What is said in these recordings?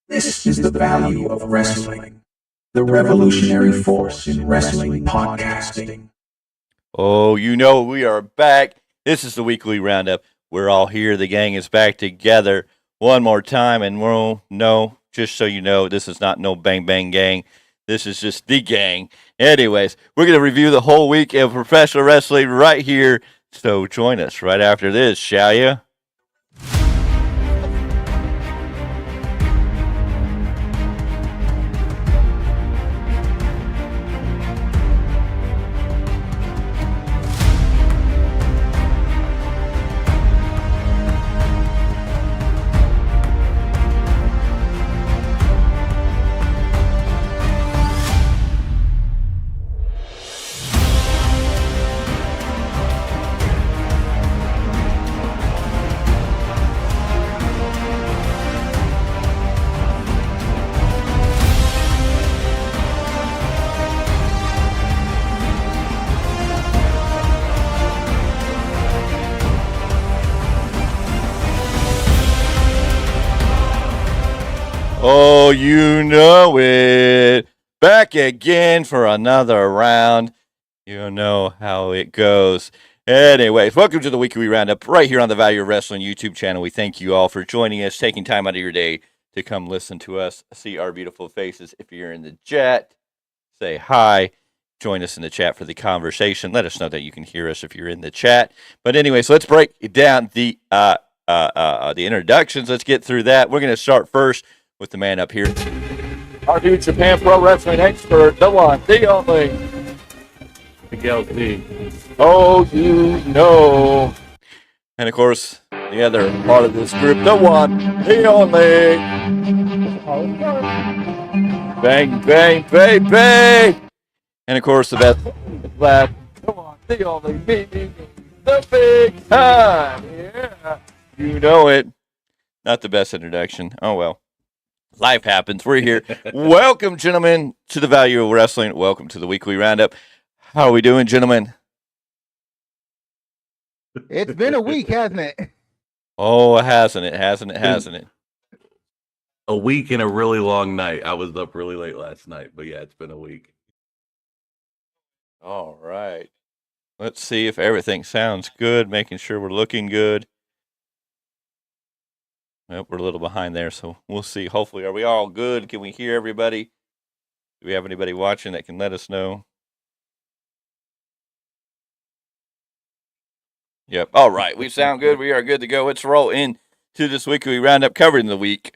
This is the value of wrestling, the revolutionary force in wrestling podcasting. Oh, we are back. This is the weekly roundup. We're all here. The gang is back together one more time. And just so you know, this is not no Bang Bang Gang. This is just the gang. Anyways, we're going to review the whole week of professional wrestling right here. So join us right after this, shall you? Oh, you know it. Back again for another round. You know how it goes. Anyways, welcome to the Weekly Roundup right here on the Value of Wrestling YouTube channel. We thank you all for joining us, taking time out of your day to come listen to us, see our beautiful faces. If you're in the chat, say hi. Join us in the chat for the conversation. Let us know that you can hear us if you're in the chat. But anyways, let's break down the introductions. Let's get through that. We're going to start first with the man up here. Our new Japan Pro Wrestling expert, the one, the only, Miguel Z. oh, you know. And of course, the other part of this group, the one, the only, Bang, bang, bang, bang. And of course, the best, the one, the only, me, the Big Tyme. Yeah, you know it. Not the best introduction. Oh, well. Life happens. We're here. Welcome, gentlemen, to the Value of Wrestling. Welcome to the Weekly Roundup. How are we doing, gentlemen? It's been a week, hasn't it? Oh, hasn't it? A week and a really long night. I was up really late last night, but yeah, it's been a week. All right. Let's see if everything sounds good, making sure we're looking good. Well, we're a little behind there, so we'll see. Hopefully, are we all good? Can we hear everybody? Do we have anybody watching that can let us know? Yep. All right. We sound good. We are good to go. Let's roll in to this weekly roundup covering the week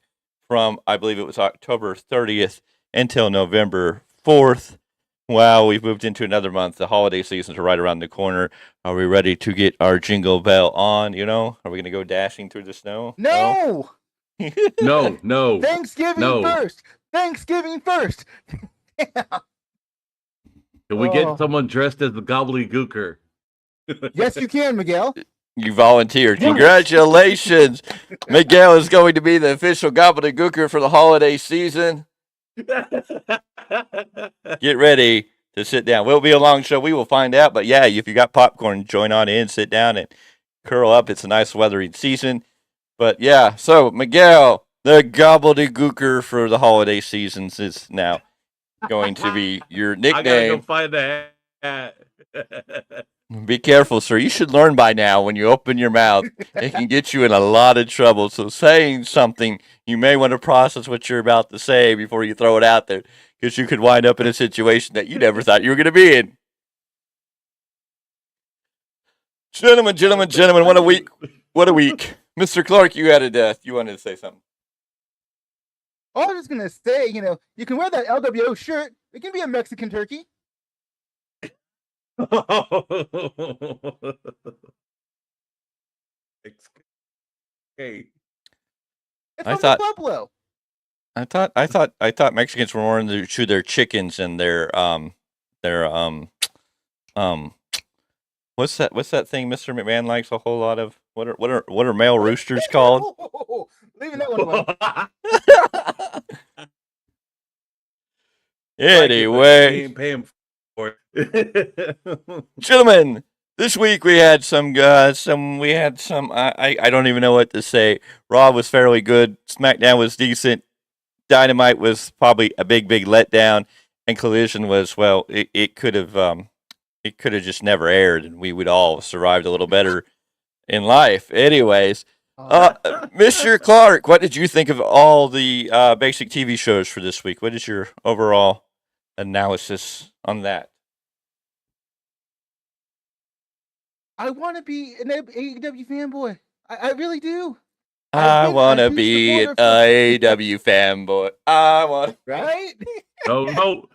from, I believe it was October 30th until November 4th. Wow, we've moved into another month. The holiday seasons are right around the corner. Are we ready to get our jingle bell on? Are we going to go dashing through the snow? No. No. Thanksgiving first. Thanksgiving first. Can we get someone dressed as the gobbledygooker? Yes, you can, Miguel. You volunteered. Yes. Congratulations. Miguel is going to be the official gobbledygooker for the holiday season. Get ready to sit down. Will it be a long show? We will find out. But yeah, if you got popcorn, join on in, sit down, and curl up. It's a nice weathering season. But yeah, so Miguel, the gobbledygooker for the holiday seasons, is now going to be your nickname. I gotta go find the hat. Be careful, sir. You should learn by now when you open your mouth. It can get you in a lot of trouble. So saying something, you may want to process what you're about to say before you throw it out there, because you could wind up in a situation that you never thought you were going to be in. Gentlemen, what a week. What a week. Mr. Clarke, you wanted to say something. I was just going to say, you can wear that LWO shirt. It can be a Mexican turkey. Hey. It's from the Pueblo. I thought Mexicans were more into their chickens and their what's that thing Mr. McMahon likes a whole lot of? What are male roosters called? Leaving that one alone. Anyway, paying for it. Gentlemen, this week we had some I don't even know what to say. Raw was fairly good. SmackDown was decent. Dynamite was probably a big letdown, and Collision was, well, it could have just never aired, and we would all have survived a little better in life. Anyways, Mr. Clarke, what did you think of all the basic TV shows for this week? What is your overall analysis on that? I want to be an AEW fanboy. I really do. I been a want to huge be an supporter for- AEW fanboy. I want. Right? No.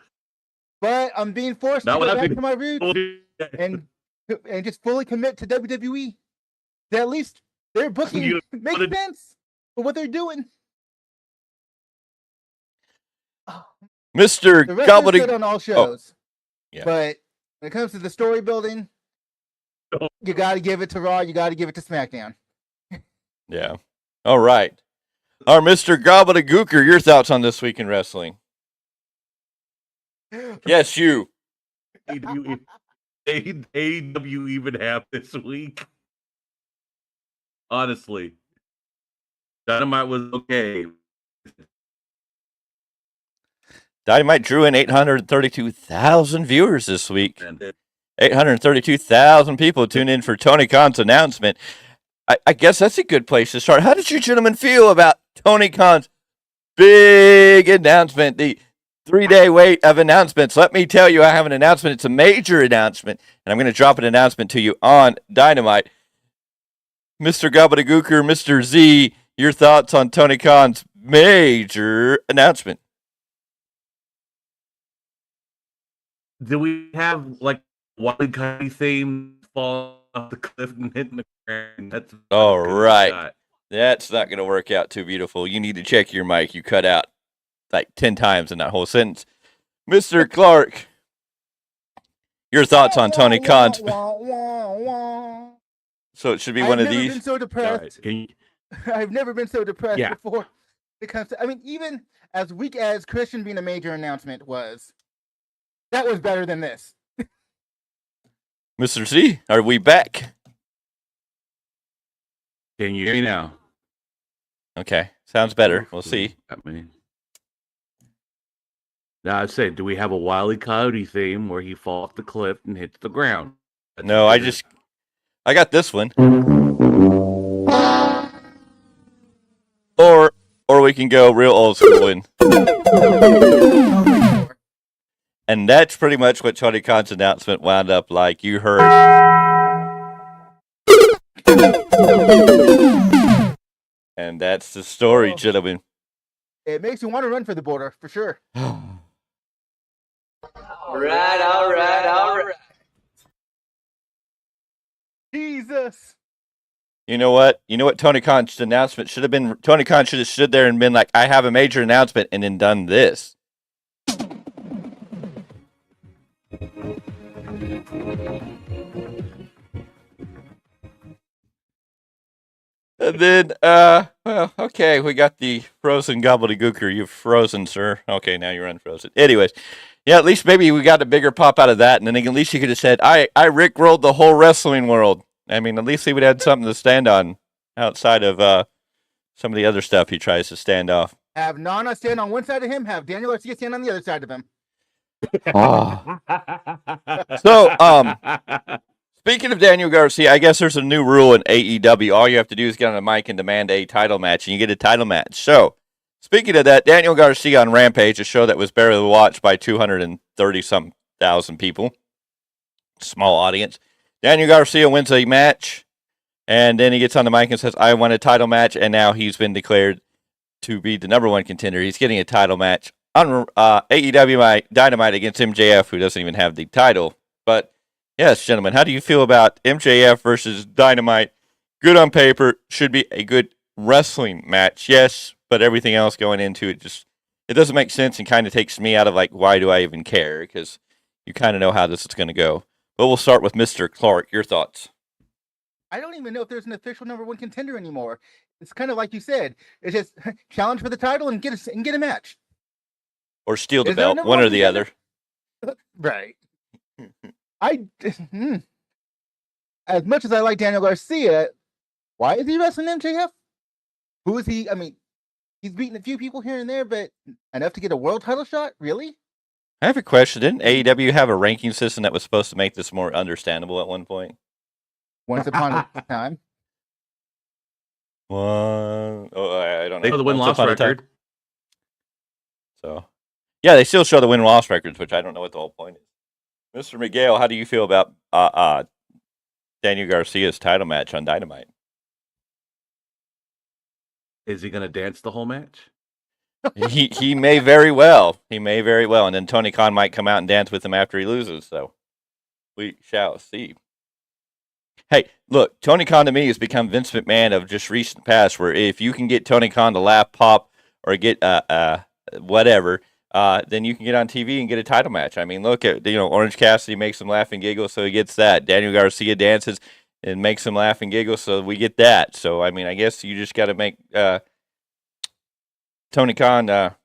But I'm being forced Not to go what back I've to my roots and just fully commit to WWE. At least their booking You makes wanna- sense for what they're doing. Mr. The rest is good Gobbledygook. on all shows. Yeah. But when it comes to the story building, Oh. you got to give it to Raw. You got to give it to SmackDown. Yeah. All right. Our Mr. Gobbledygooker, your thoughts on this week in wrestling? Yes, you. AEW even have this week? Honestly. Dynamite was okay. Dynamite drew in 832,000 viewers this week. And it, 832,000 people tuned in for Tony Khan's announcement. I guess that's a good place to start. How did you gentlemen feel about Tony Khan's big announcement, the 3-day wait of announcements? Let me tell you, I have an announcement. It's a major announcement, and I'm going to drop an announcement to you on Dynamite. Mr. Gobbledygooker, Mr. Z, your thoughts on Tony Khan's major announcement? do we have like Wally County theme fall off the cliff and hitting the ground? That's All good right. shot. That's not going to work out too beautiful. You need to check your mic. You cut out like 10 times in that whole sentence. Mr. Clarke, your thoughts on Tony Khan's... So it should be one of I've never been these? so All depressed. right. Can you, I've never been so depressed Yeah. before. Because I mean, even as weak as Christian being a major announcement was, that was better than this. Mr. Z, are we back? can you hear me now? Okay, sounds better. We'll see. I mean, now I said, do we have a Wile E. Coyote theme where he falls off the cliff and hits the ground? That's No, I good. got this one. Or we can go real old school and that's pretty much what Tony Khan's announcement wound up like. You heard. And that's the story, gentlemen. It makes you want to run for the border for sure. All right. Jesus. You know what? Tony Khan's announcement should have been? Tony Khan should have stood there and been like, I have a major announcement, and then done this. And then, well, okay, we got the frozen gobbledygooker. You've frozen, sir. Okay, now you're unfrozen. Anyways, yeah, at least maybe we got a bigger pop out of that, and then at least you could have said, I rickrolled the whole wrestling world. I mean, at least he would have had something to stand on outside of some of the other stuff he tries to stand off. Have Nana stand on one side of him, have Daniel Garcia stand on the other side of him. So, speaking of Daniel Garcia, I guess there's a new rule in AEW. All you have to do is get on the mic and demand a title match, and you get a title match. So, speaking of that, Daniel Garcia on Rampage, a show that was barely watched by 230-some thousand people. Small audience. Daniel Garcia wins a match, and then he gets on the mic and says, I won a title match, and now he's been declared to be the number one contender. He's getting a title match on AEW Dynamite against MJF, who doesn't even have the title. But, yes, gentlemen, how do you feel about MJF versus Dynamite? Good on paper, should be a good wrestling match, yes, but everything else going into it it doesn't make sense and kind of takes me out of, like, why do I even care? Because you kind of know how this is going to go. But we'll start with Mr. Clarke. Your thoughts? I don't even know if there's an official number one contender anymore. It's kind of like you said. It's just challenge for the title and get a match. Or steal the Is there a belt, number one one or the contender? other. Right. As much as I like Daniel Garcia, why is he wrestling MJF? Who is he? I mean, He's beaten a few people here and there, but enough to get a world title shot? Really? I have a question. Didn't AEW have a ranking system that was supposed to make this more understandable at one point? Once upon a time. One, oh, I don't know. They show the win-loss Once upon a time. record. So, yeah, they still show the win-loss records, which I don't know what the whole point is. Mr. Miguel, how do you feel about Daniel Garcia's title match on Dynamite? Is he going to dance the whole match? he may very well. He may very well. And then Tony Khan might come out and dance with him after he loses. So we shall see. Hey, look, Tony Khan to me has become Vince McMahon of just recent past, where if you can get Tony Khan to laugh, pop, or get whatever, then you can get on TV and get a title match. I mean, look at, Orange Cassidy makes him laugh and giggle, so he gets that. Daniel Garcia dances and makes him laugh and giggle, so we get that. So, I mean, I guess you just got to make Tony Khan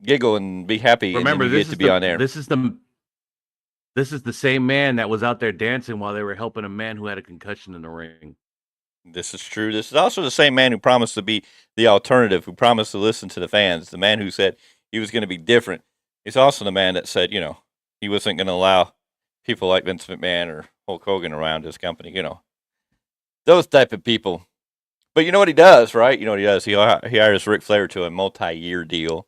giggle and be happy. Remember, and then you get to be on air. This is the same man that was out there dancing while they were helping a man who had a concussion in the ring. This is true. This is also the same man who promised to be the alternative, who promised to listen to the fans, the man who said he was going to be different. He's also the man that said, he wasn't going to allow people like Vince McMahon or Hulk Hogan around his company, those type of people. But you know what he does, right? You know what he does? He hires Ric Flair to a multi-year deal,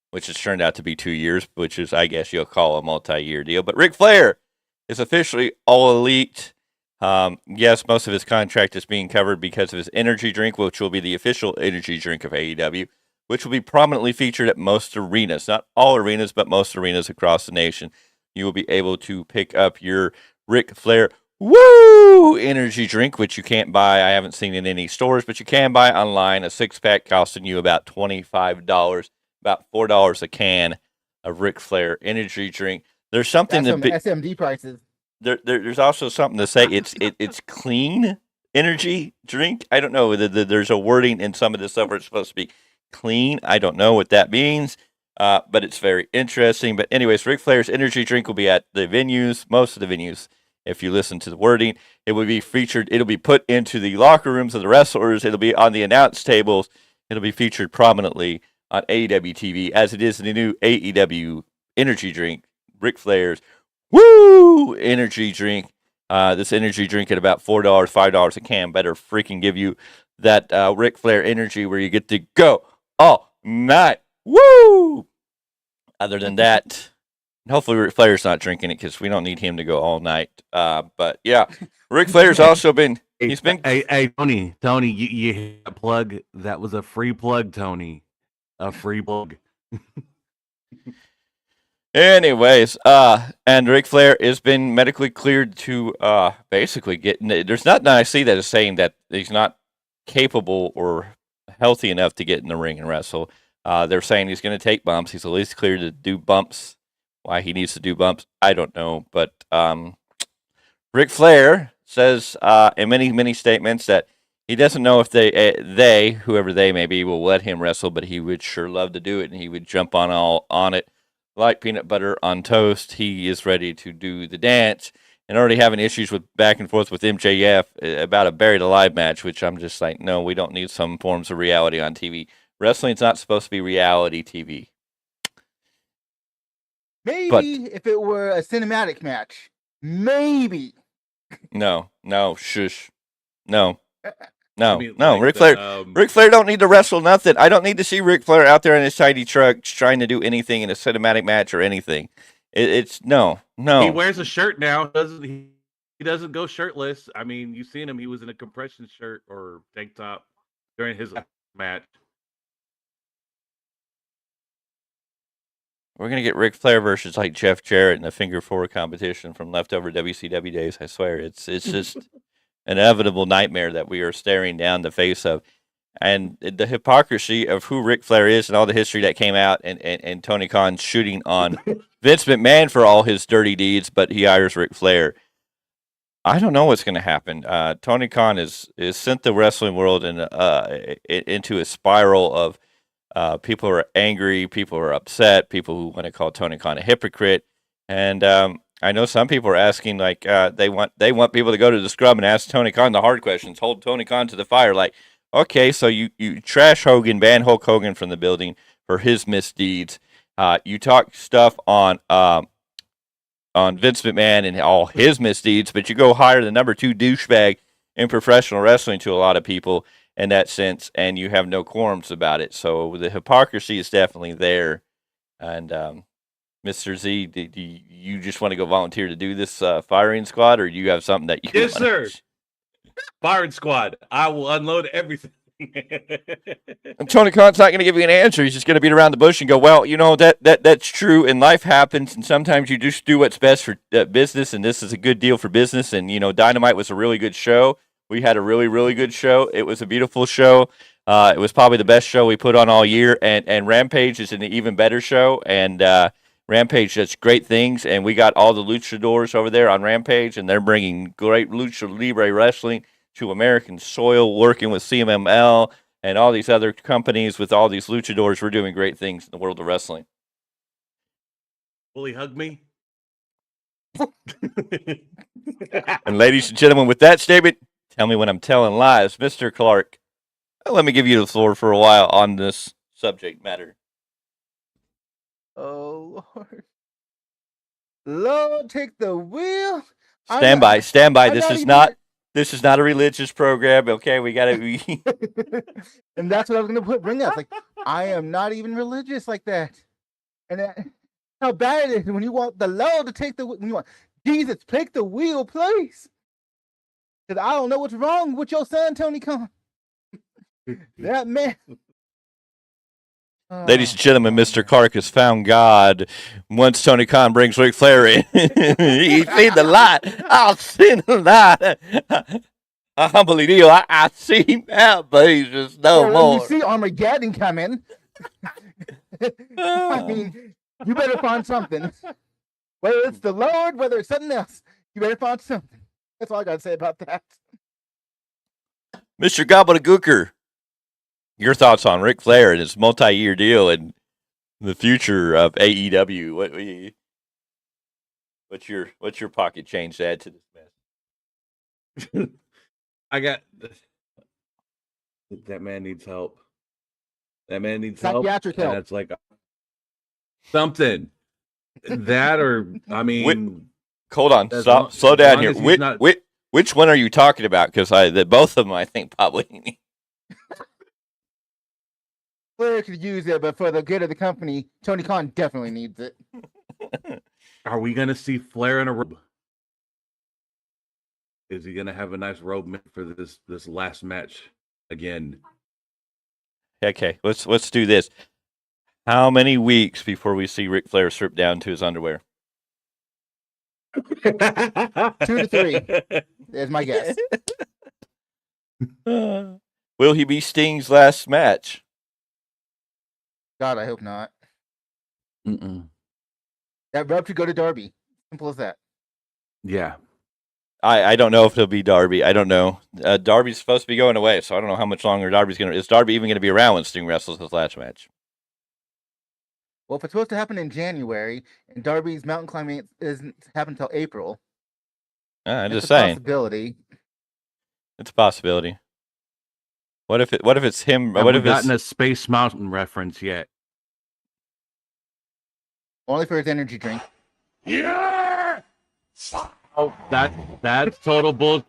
which has turned out to be 2 years, which is, I guess you'll call a multi-year deal. But Ric Flair is officially All Elite. Yes, most of his contract is being covered because of his energy drink, which will be the official energy drink of AEW, which will be prominently featured at most arenas. Not all arenas, but most arenas across the nation. You will be able to pick up your Ric Flair Woo energy drink, which you can't buy. I haven't seen in any stores, but you can buy online. A 6-pack costing you about $25, about $4 a can of Ric Flair energy drink. There's something That's some SMD prices. There's also something to say. It's clean energy drink. I don't know. There's a wording in some of this stuff where it's supposed to be clean. I don't know what that means, but it's very interesting. But anyways, Ric Flair's energy drink will be at the venues, most of the venues. If you listen to the wording, it will be featured. It'll be put into the locker rooms of the wrestlers. It'll be on the announce tables. It'll be featured prominently on AEW TV, as it is in the new AEW energy drink, Ric Flair's Woo energy drink. This energy drink at about $4, $5 a can better freaking give you that Ric Flair energy where you get to go all night. Woo! Other than that, hopefully Ric Flair's not drinking it because we don't need him to go all night. But yeah, Ric Flair's also been. He's been. Hey, Tony, you hit a plug. That was a free plug, Tony. A free plug. Anyways, and Ric Flair has been medically cleared to basically get. There's nothing I see that is saying that he's not capable or healthy enough to get in the ring and wrestle. They're saying he's going to take bumps. He's at least cleared to do bumps. Why he needs to do bumps, I don't know. But Ric Flair says in many statements that he doesn't know if they, whoever they may be, will let him wrestle, but he would sure love to do it, and he would jump on it like peanut butter on toast. He is ready to do the dance, and already having issues with back and forth with MJF about a buried alive match, which I'm just like, no, we don't need some forms of reality on TV. Wrestling's not supposed to be reality TV. Maybe if it were a cinematic match. Maybe. No, shush. No. Like Ric Flair. Ric Flair don't need to wrestle nothing. I don't need to see Ric Flair out there in his tiny truck trying to do anything in a cinematic match or anything. It's no. He wears a shirt now, doesn't he? He doesn't go shirtless. I mean, you've seen him. He was in a compression shirt or tank top during his match. We're going to get Ric Flair versus like Jeff Jarrett in a finger four competition from leftover WCW days. I swear. It's just an inevitable nightmare that we are staring down the face of. And the hypocrisy of who Ric Flair is and all the history that came out and Tony Khan shooting on Vince McMahon for all his dirty deeds, but he hires Ric Flair. I don't know what's going to happen. Tony Khan is sent the wrestling world into a spiral of people who are angry, people who are upset, people who want to call Tony Khan a hypocrite. And I know some people are asking, like, they want people to go to the scrum and ask Tony Khan the hard questions, hold Tony Khan to the fire. Like, Okay, so you trash Hogan, ban Hulk Hogan from the building for his misdeeds. You talk stuff on Vince McMahon and all his misdeeds, but you go hire the number 2 douchebag in professional wrestling to a lot of people in that sense, and you have no quorums about it. So the hypocrisy is definitely there. And Mr. Z, do you just want to go volunteer to do this firing squad, or do you have something that you? Yes, sir. Firing squad. I will unload everything. And Tony Khan's not going to give you an answer. He's just going to beat around the bush and go, well, that's true, and life happens, and sometimes you just do what's best for business, and this is a good deal for business. And Dynamite was a really good show. We had a really, really good show. It was a beautiful show. It was probably the best show we put on all year, and Rampage is an even better show, and Rampage does great things, and we got all the luchadors over there on Rampage, and they're bringing great lucha libre wrestling to American soil, working with CMML and all these other companies with all these luchadors. We're doing great things in the world of wrestling. Will he hug me? And ladies and gentlemen, with that statement, tell me when I'm telling lies. Mr. Clarke, let me give you the floor for a while on this subject matter. Oh, Lord. Lord, take the wheel. Stand by. This is not a religious program, okay? We gotta. And that's what I was gonna bring up. Like, I am not even religious like that. And how bad it is when you want the Lord to take when you want Jesus take the wheel, please. Because I don't know what's wrong with your son, Tony Khan. That man. Ladies and gentlemen, Mr. Clarke has found God. Once Tony Khan brings Ric Flair in, he's seen the light. I've seen the light. I believe you. I see him now, but he's just no more. You see Armageddon coming. I mean, you better find something. Whether it's the Lord, whether it's something else, you better find something. That's all I got to say about that. Mr. Gobbledygooker, your thoughts on Ric Flair and his multi-year deal and the future of AEW? What's your pocket change to add to this mess? I got that man needs help. That man needs help. Psychiatric help. That's like something. That or I mean, hold on, stop, slow down here. Which one are you talking about? Because both of them, I think, probably. Flair could use it, but for the good of the company, Tony Khan definitely needs it. Are we gonna see Flair in a robe? Is he gonna have a nice robe for this last match again? Okay, let's do this. How many weeks before we see Ric Flair strip down to his underwear? 2 to 3 is my guess. Will he be Sting's last match? God, I hope not. Mm-mm. That rub should go to Darby. Simple as that. Yeah. I don't know if he'll be Darby. I don't know. Darby's supposed to be going away, so I don't know how much longer Darby's going to... Is Darby even going to be around when Sting wrestles his last match? Well, if it's supposed to happen in January, and Darby's mountain climbing isn't happen until April... I'm just saying. Possibility. It's a possibility. What if it's him? Have what we if gotten it's a Space Mountain reference yet? Only for his energy drink. Yeah. Oh, that's total bull.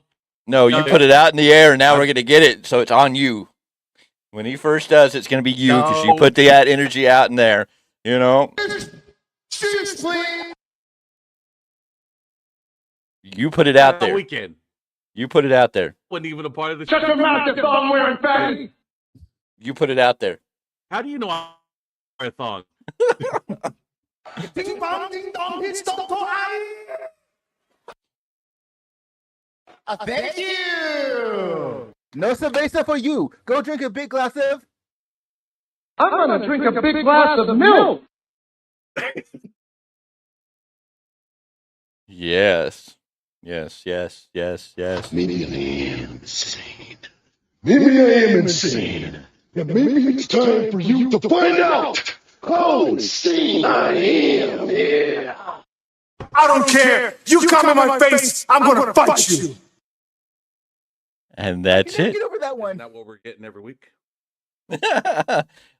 No, you put it out in the air, and now we're gonna get it. So it's on you. When he first does, it's gonna be you because you put that energy out in there. You know. You put it out there. Weekend. You put it out there. Wasn't even a part of the Shut your mouth, you thong wearing fatty. You put it out there. How do you know I wear a thong? Ding dong, ding dong, it's dong dong. Thank you. No cerveza for you. Go drink a big glass of. I'm gonna drink a big glass of milk. Yes. Yes. Maybe I am insane. Maybe I am insane. And maybe it's time for you to find out how insane I am. Yeah. I don't care. You come in my face, I'm gonna fight you. And I that's can never it. get over that Isn't one. that what we're getting every week?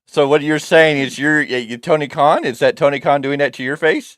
So what you're saying is you Tony Khan? Is that Tony Khan doing that to your face?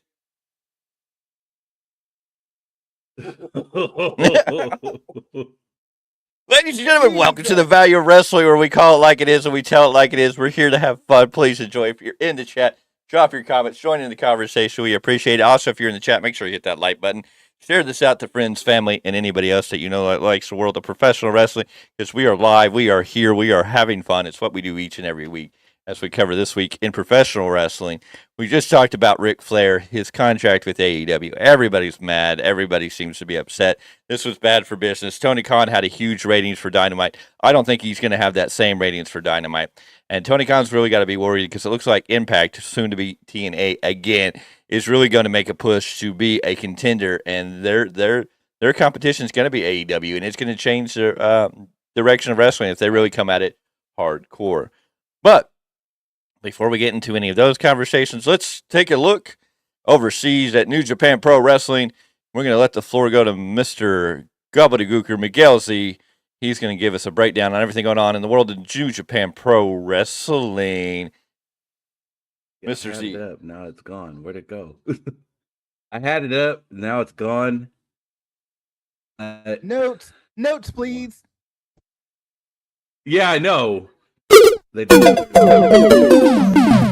Ladies and gentlemen, welcome to the Value of Wrestling, where we call it like it is and we tell it like it is. We're here to have fun. Please enjoy. If you're in the chat, drop your comments, join in the conversation. We appreciate it. Also, if you're in the chat, make sure you hit that like button. Share this out to friends, family, and anybody else that you know that likes the world of professional wrestling, because we are live, we are here, we are having fun. It's what we do each and every week. As we cover this week in professional wrestling, we just talked about Ric Flair, his contract with AEW. Everybody's mad. Everybody seems to be upset. This was bad for business. Tony Khan had a huge ratings for Dynamite. I don't think he's going to have that same ratings for Dynamite. And Tony Khan's really got to be worried, because it looks like Impact, soon to be TNA again, is really going to make a push to be a contender. And their competition is going to be AEW, and it's going to change their direction of wrestling if they really come at it hardcore. But before we get into any of those conversations, let's take a look overseas at New Japan Pro Wrestling. We're going to let the floor go to Mr. Gobbledygooker, Miguel Z. He's going to give us a breakdown on everything going on in the world of New Japan Pro Wrestling. Mr. Z. It up. Now it's gone. Where'd it go? I had it up. Now it's gone. Notes, please. Yeah, I know.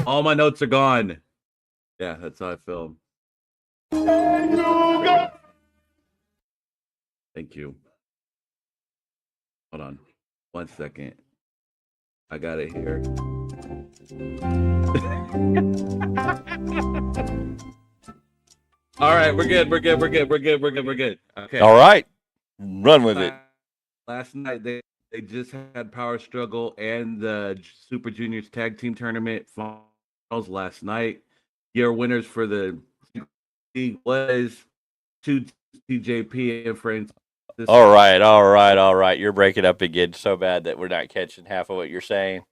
All my notes are gone. Yeah, that's how I feel. Thank you. Hold on 1 second. I got it here. All right, we're good. We're good. Okay. All right. Run with it. Last night they just had Power Struggle and the Super Juniors Tag Team Tournament finals last night. Your winners for the league was 2 TJP and Friends. All right. You're breaking up again so bad that we're not catching half of what you're saying.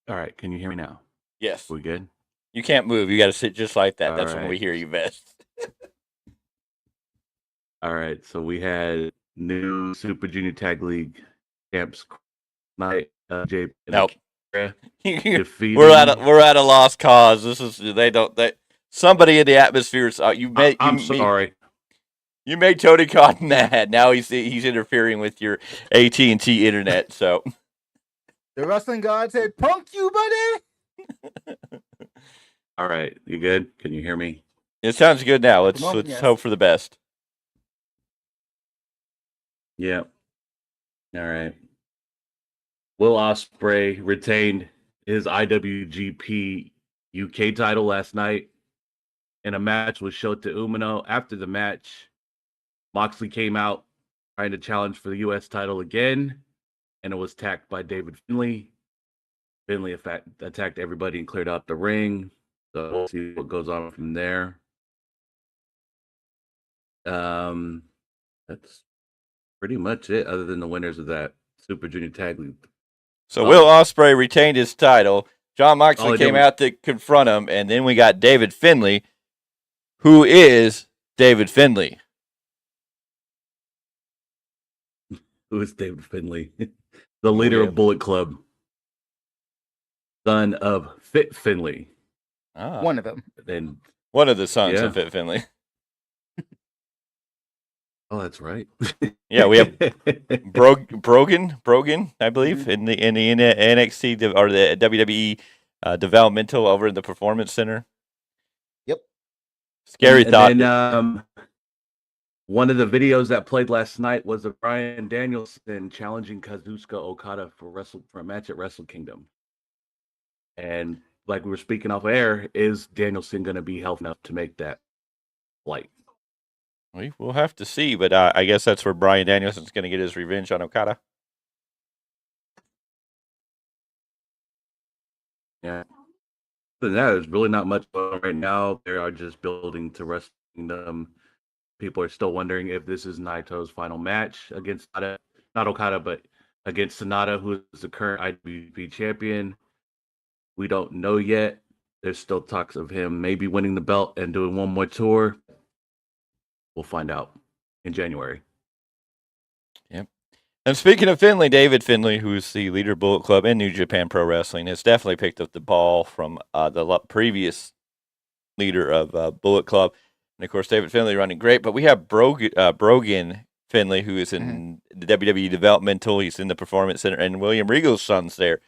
All right, can you hear me now? Yes. We good? You can't move. You got to sit just like that. All That's when we right. hear you best. All right, so we had new Super Junior Tag League champs night. JP. Nope. Defeating- we're at a lost cause. This is somebody in the atmosphere. I'm sorry. You made Tony Khan mad. Now he's interfering with your AT&T internet. So The wrestling god said, "Punk you, buddy." All right, you good? Can you hear me? it sounds good now. Let's Yes. hope for the best. Yeah. All right. Will Ospreay retained his IWGP UK title last night in a match with Shota Umino. After the match, Moxley came out trying to challenge for the US title again, and it was attacked by David Finlay. Finlay attacked everybody and cleared out the ring. So we'll see what goes on from there. That's pretty much it, other than the winners of that Super Junior Tag League. So Will Ospreay retained his title. John Moxley he came did- out to confront him, and then we got David Finlay, who is David Finlay. Who is David Finlay? The leader of Bullet Club. Son of Fit Finlay. Ah, One of them. And one of the sons Yeah. of Fit Finlay. oh, that's right. Yeah, we have Brogan, I believe, in the NXT or the WWE developmental over in the Performance Center. Yep. Scary thought. And then, one of the videos that played last night was of Bryan Danielson challenging Kazuchika Okada for a match at Wrestle Kingdom. And like we were speaking off air, is Danielson going to be healthy enough to make that flight? We'll have to see, but I guess that's where Bryan Danielson's going to get his revenge on Okada. Yeah. Other than that, there's really not much going on right now. They are just building to Wrestle Kingdom. People are still wondering if this is Naito's final match against not Okada, but against Sonata, who is the current IWGP champion. We don't know yet. There's still talks of him maybe winning the belt and doing one more tour. We'll find out in January. And speaking of Finlay, David Finlay, who's the leader of Bullet Club and New Japan Pro Wrestling, has definitely picked up the ball from the previous leader of Bullet Club. And, of course, David Finlay running great. But we have Brogan Finlay, who is in the WWE Developmental. He's in the Performance Center. And William Regal's son's there.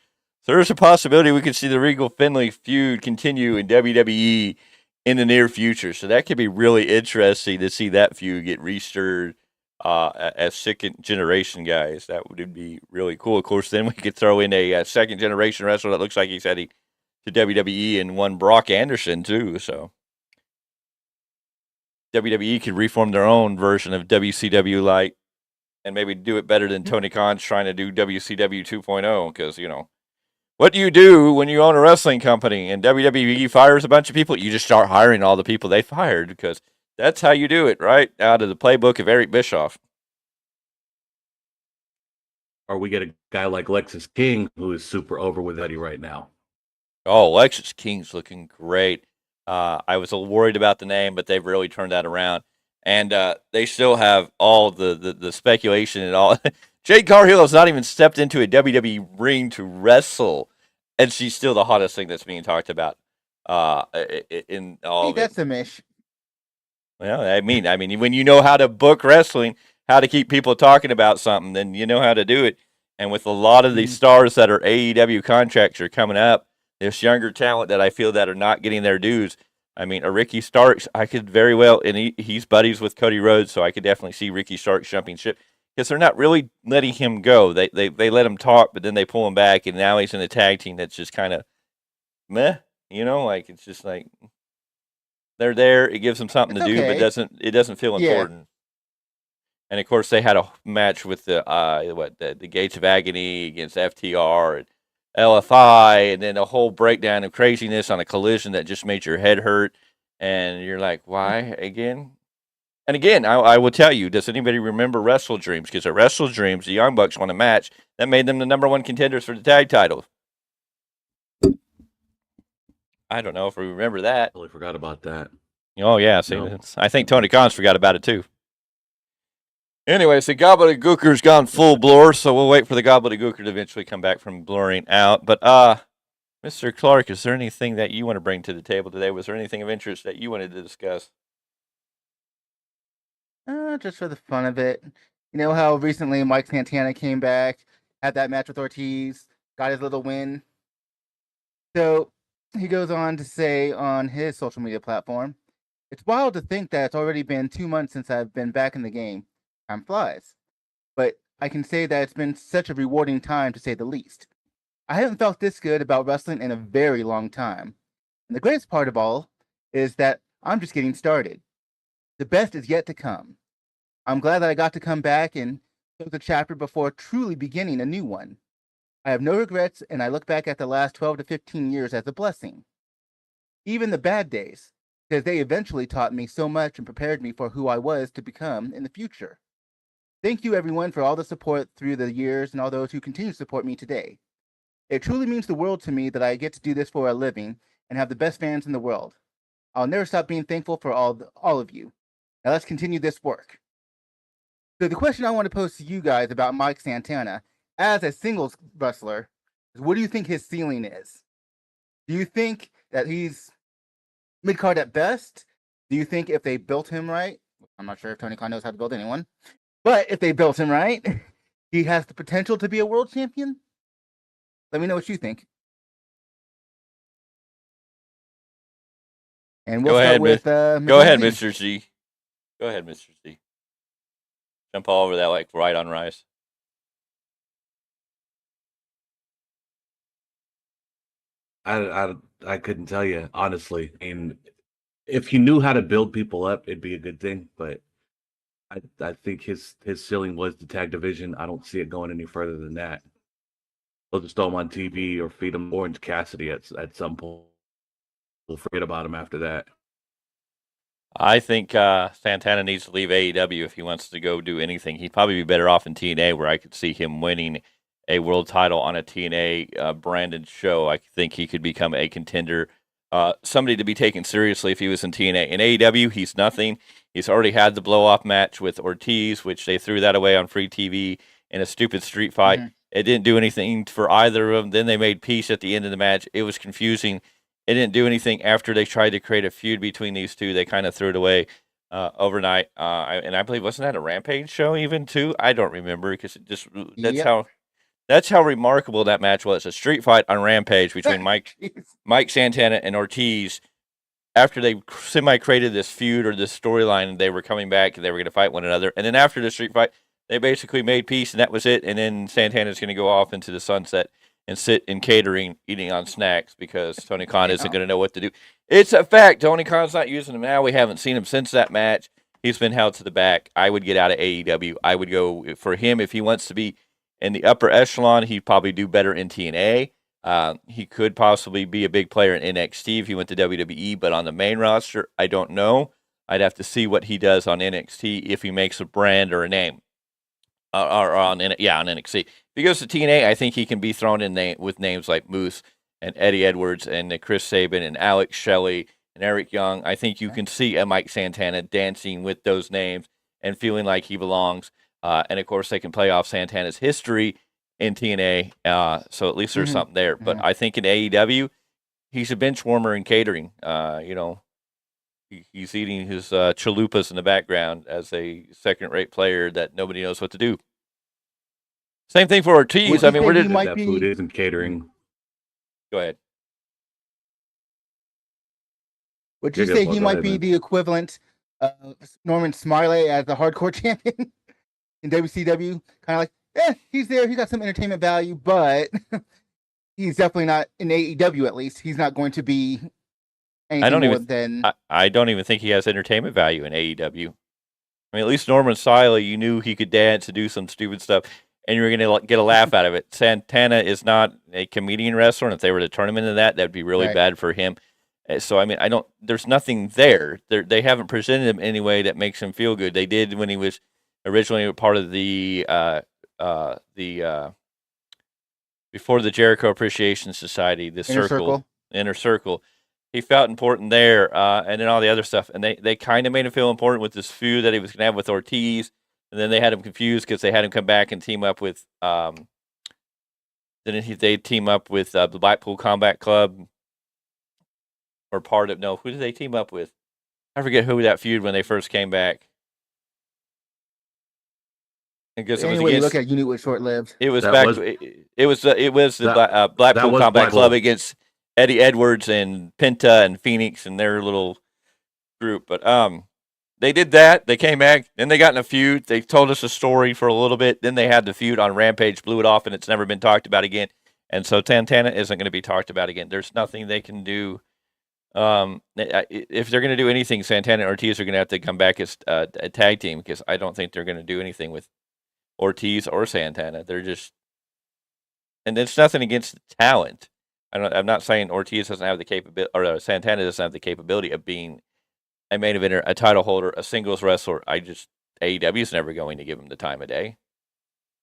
So there's a possibility we could see the Regal-Finlay feud continue in WWE in the near future. So that could be really interesting to see that feud get restirred. As second generation guys, that would be really cool. Of course, then we could throw in a second generation wrestler that looks like he's heading to WWE and one Brock Anderson too. So WWE could reform their own version of WCW Light and maybe do it better than Tony Khan's trying to do WCW 2.0. Because what do you do when you own a wrestling company and WWE fires a bunch of people? You just start hiring all the people they fired because that's how you do it, right? Out of the playbook of Eric Bischoff. Or we get a guy like Lexus King, who is super over with Eddie right now. Oh, Lexus King's looking great. I was a little worried about the name, but they've really turned that around. And they still have all the speculation and all. Jade Cargill has not even stepped into a WWE ring to wrestle, and she's still the hottest thing that's being talked about in all of it. That's a mish. Well, I mean, when you know how to book wrestling, how to keep people talking about something, then you know how to do it. And with a lot of these stars that are AEW contracts are coming up, this younger talent that I feel that are not getting their dues. I mean, a Ricky Starks, I could very well, and he's buddies with Cody Rhodes, so I could definitely see Ricky Starks jumping ship because they're not really letting him go. They let him talk, but then they pull him back, and now he's in a tag team that's just kind of meh. Like it's just like. They're there. It gives them something to do, but it doesn't feel important. Yeah. And of course, they had a match with the Gates of Agony against FTR and LFI, and then a whole breakdown of craziness on a collision that just made your head hurt. And you're like, why again? And again, I will tell you, does anybody remember Wrestle Dreams? Because at Wrestle Dreams, the Young Bucks won a match that made them the #1 contenders for the tag title. I don't know if we remember that. I totally forgot about that. Oh, yeah. See, no. I think Tony Khan's forgot about it, too. Anyways, the gobbledygooker's gone full blur, so we'll wait for the gobbledygooker to eventually come back from blurring out. But, Mr. Clarke, is there anything that you want to bring to the table today? Was there anything of interest that you wanted to discuss? Just for the fun of it. You know how recently Mike Santana came back, had that match with Ortiz, got his little win? So he goes on to say on his social media platform, "It's wild to think that it's already been 2 months since I've been back in the game. Time flies. But I can say that it's been such a rewarding time, to say the least. I haven't felt this good about wrestling in a very long time. And the greatest part of all is that I'm just getting started. The best is yet to come. I'm glad that I got to come back and close the chapter before truly beginning a new one. I have no regrets, and I look back at the last 12 to 15 years as a blessing. Even the bad days, because they eventually taught me so much and prepared me for who I was to become in the future. Thank you, everyone, for all the support through the years and all those who continue to support me today. It truly means the world to me that I get to do this for a living and have the best fans in the world. I'll never stop being thankful for all of you. Now let's continue this work." So the question I want to pose to you guys about Mike Santana as a singles wrestler is, what do you think his ceiling is? Do you think that he's mid-card at best? Do you think if they built him right, I'm not sure if Tony Khan knows how to build anyone, but if they built him right, he has the potential to be a world champion? Let me know what you think. And we'll start with Go ahead, Mr. Z. Go ahead, Mr. Z. Jump all over that like right on rice. I couldn't tell you, honestly. I mean, if he knew how to build people up, it'd be a good thing. But I think his ceiling was the tag division. I don't see it going any further than that. They'll just throw him on TV or feed him Orange Cassidy at some point. We'll forget about him after that. I think Santana needs to leave AEW if he wants to go do anything. He'd probably be better off in TNA, where I could see him winning a world title on a TNA branded show. I think he could become a contender, somebody to be taken seriously if he was in TNA. In AEW, he's nothing. He's already had the blow-off match with Ortiz, which they threw that away on free TV, in a stupid street fight. It didn't do anything for either of them. Then they made peace at the end of the match. It was confusing. It didn't do anything after they tried to create a feud between these two. They kind of threw it away overnight. And I believe, wasn't that a Rampage show even too? I don't remember because it just that's how remarkable that match was. A street fight on Rampage between Mike Santana and Ortiz. After they semi-created this feud or this storyline, they were coming back and they were going to fight one another. And then after the street fight, they basically made peace, and that was it. And then Santana's going to go off into the sunset and sit in catering, eating on snacks because Tony Khan isn't going to know what to do. It's a fact. Tony Khan's not using him now. We haven't seen him since that match. He's been held to the back. I would get out of AEW. I would go for him if he wants to be in the upper echelon. He'd probably do better in TNA. He could possibly be a big player in NXT if he went to WWE, but on the main roster, I don't know. I'd have to see what he does on NXT if he makes a brand or a name. Or on NXT. If he goes to TNA, I think he can be thrown in with names like Moose and Eddie Edwards and Chris Sabin and Alex Shelley and Eric Young. I think you can see a Mike Santana dancing with those names and feeling like he belongs. And of course, they can play off Santana's history in TNA, so at least there's something there. But I think in AEW, he's a bench warmer in catering. He's eating his chalupas in the background as a second-rate player that nobody knows what to do. Same thing for Ortiz. I mean, where did that food isn't catering? Go ahead. Would you say he might be the equivalent of Norman Smiley as the hardcore champion in WCW? Kind of like, he's there. He got some entertainment value, but he's definitely not in AEW. At least he's not going to be anything more than. I don't even think he has entertainment value in AEW. I mean, at least Norman Smiley, you knew he could dance and do some stupid stuff, and you were going to get a laugh out of it. Santana is not a comedian wrestler, and if they were to turn him into that, that'd be really bad for him. So I mean, there's nothing there. They haven't presented him in any way that makes him feel good. They did when he was originally part of the before the Jericho Appreciation Society, the inner circle. He felt important there, and then all the other stuff. And they kind of made him feel important with this feud that he was going to have with Ortiz. And then they had him confused because they had him come back and team up with. Then they team up with the Blackpool Combat Club, or part of who did they team up with? I forget who that feud when they first came back. Because anyway, you look at, you knew it was short-lived. It was the Blackpool Combat Club against Eddie Edwards and Penta and Phoenix and their little group. But they did that. They came back. Then they got in a feud. They told us a story for a little bit. Then they had the feud on Rampage, blew it off, and it's never been talked about again. And so Santana isn't going to be talked about again. There's nothing they can do. If they're going to do anything, Santana and Ortiz are going to have to come back as a tag team because I don't think they're going to do anything with Ortiz or Santana. They're just, and it's nothing against the talent. I'm not saying Ortiz doesn't have the capability, or Santana doesn't have the capability of being a main eventer, a title holder, a singles wrestler. AEW is never going to give him the time of day.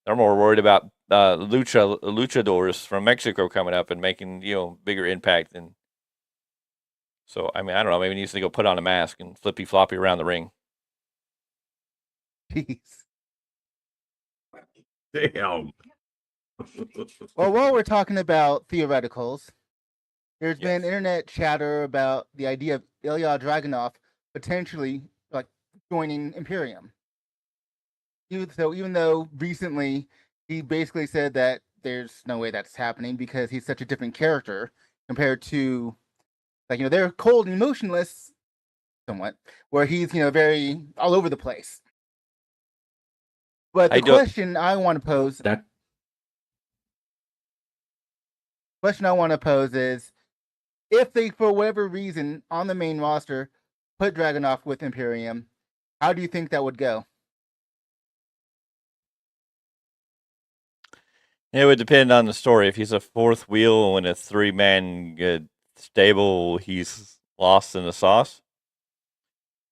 They're more worried about luchadors from Mexico coming up and making bigger impact. And so, I mean, I don't know. Maybe he needs to go put on a mask and flippy floppy around the ring. Jeez. Damn. Well, while we're talking about theoreticals, there's been internet chatter about the idea of Ilya Dragunov potentially joining Imperium. So even though recently he basically said that there's no way that's happening because he's such a different character compared to they're cold and emotionless somewhat, where he's very all over the place. But the question I want to pose is, if they, for whatever reason, on the main roster, put Dragunov with Imperium, how do you think that would go? It would depend on the story. If he's a fourth wheel in a 3-man stable, he's lost in the sauce.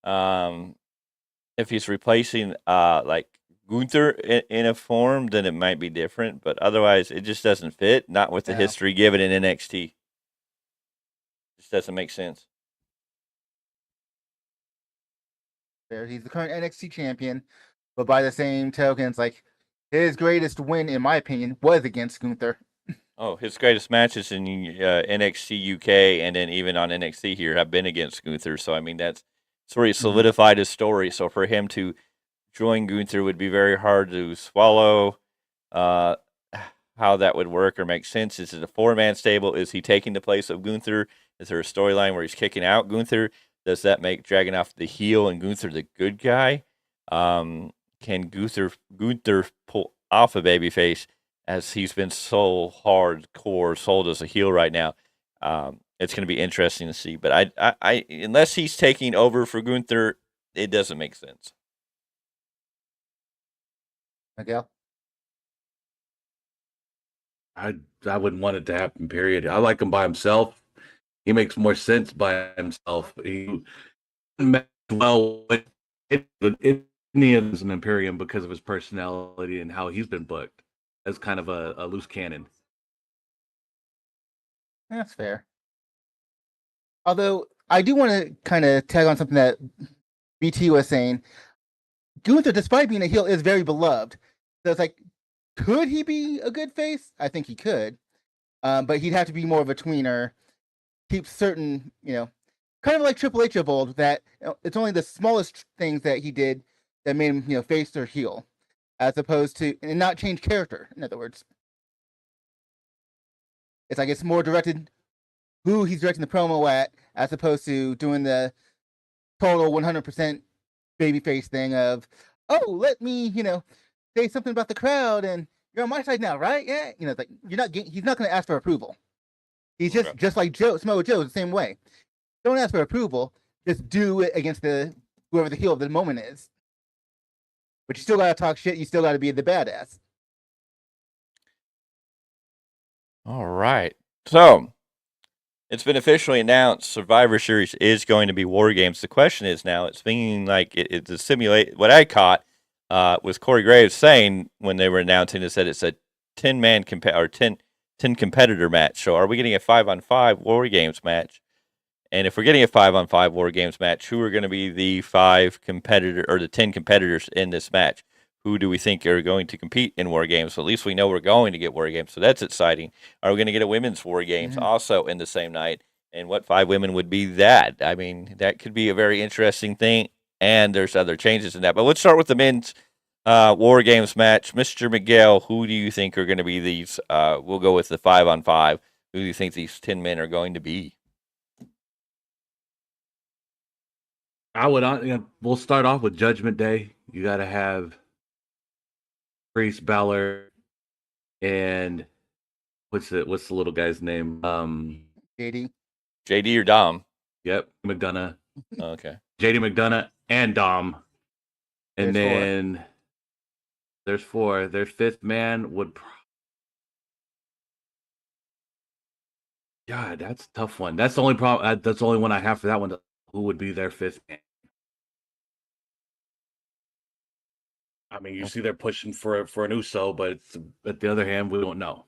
If he's replacing Gunther in a form, then it might be different. But otherwise, it just doesn't fit. Not with the history given in NXT. It just doesn't make sense. He's the current NXT champion, but by the same token, it's His greatest win, in my opinion, was against Gunther. Oh, his greatest matches in NXT UK and then even on NXT here have been against Gunther. So, I mean, that's sort of solidified his story. So, for him to join Gunther would be very hard to swallow. How that would work or make sense. Is it a 4-man stable? Is he taking the place of Gunther? Is there a storyline where he's kicking out Gunther? Does that make Dragunov the heel and Gunther the good guy? Can Gunther pull off a babyface as he's been so hardcore sold as a heel right now? It's going to be interesting to see. But I unless he's taking over for Gunther, it doesn't make sense. Miguel? I wouldn't want it to happen, period. I like him by himself. He makes more sense by himself. He met well with Indians and Imperium because of his personality and how he's been booked as kind of a loose cannon. That's fair. Although, I do want to kind of tag on something that BT was saying. Gunther, despite being a heel, is very beloved. So it's like, could he be a good face? I think he could. But he'd have to be more of a tweener. Keep certain, kind of like Triple H of old, that it's only the smallest things that he did that made him, face or heel, as opposed to, and not change character, in other words. It's like it's more directed who he's directing the promo at, as opposed to doing the total 100% babyface thing of, oh, let me, say something about the crowd and you're on my side now, right? Yeah. It's like he's not going to ask for approval. He's just like Samoa Joe, the same way. Don't ask for approval. Just do it against whoever the heel of the moment is. But you still got to talk shit. You still got to be the badass. All right. So, it's been officially announced Survivor Series is going to be War Games. The question is now, it's being like it's a simulate. What I caught was Corey Graves saying when they were announcing it, said it's a 10-man 10 competitor match. So are we getting a 5-on-5 War Games match? And if we're getting a 5-on-5 War Games match, who are going to be the 5 competitor or the 10 competitors in this match? Who do we think are going to compete in War Games? So at least we know we're going to get War Games. So that's exciting. Are we going to get a women's War Games also in the same night? And what 5 women would be that? I mean, that could be a very interesting thing. And there's other changes in that. But let's start with the men's War Games match. Mr. Miguel, who do you think are going to be these? We'll go with the 5-on-5. Who do you think these 10 men are going to be? We'll start off with Judgment Day. You got to have Priest, Balor, and what's the little guy's name? JD or Dom? Yep, McDonough. Okay. JD McDonough and Dom. And there's 4. Their 5th man would. God, that's a tough one. That's the only problem. That's the only one I have for that one. Who would be their 5th man? I mean, you see they're pushing for an USO, but at the other hand, we don't know.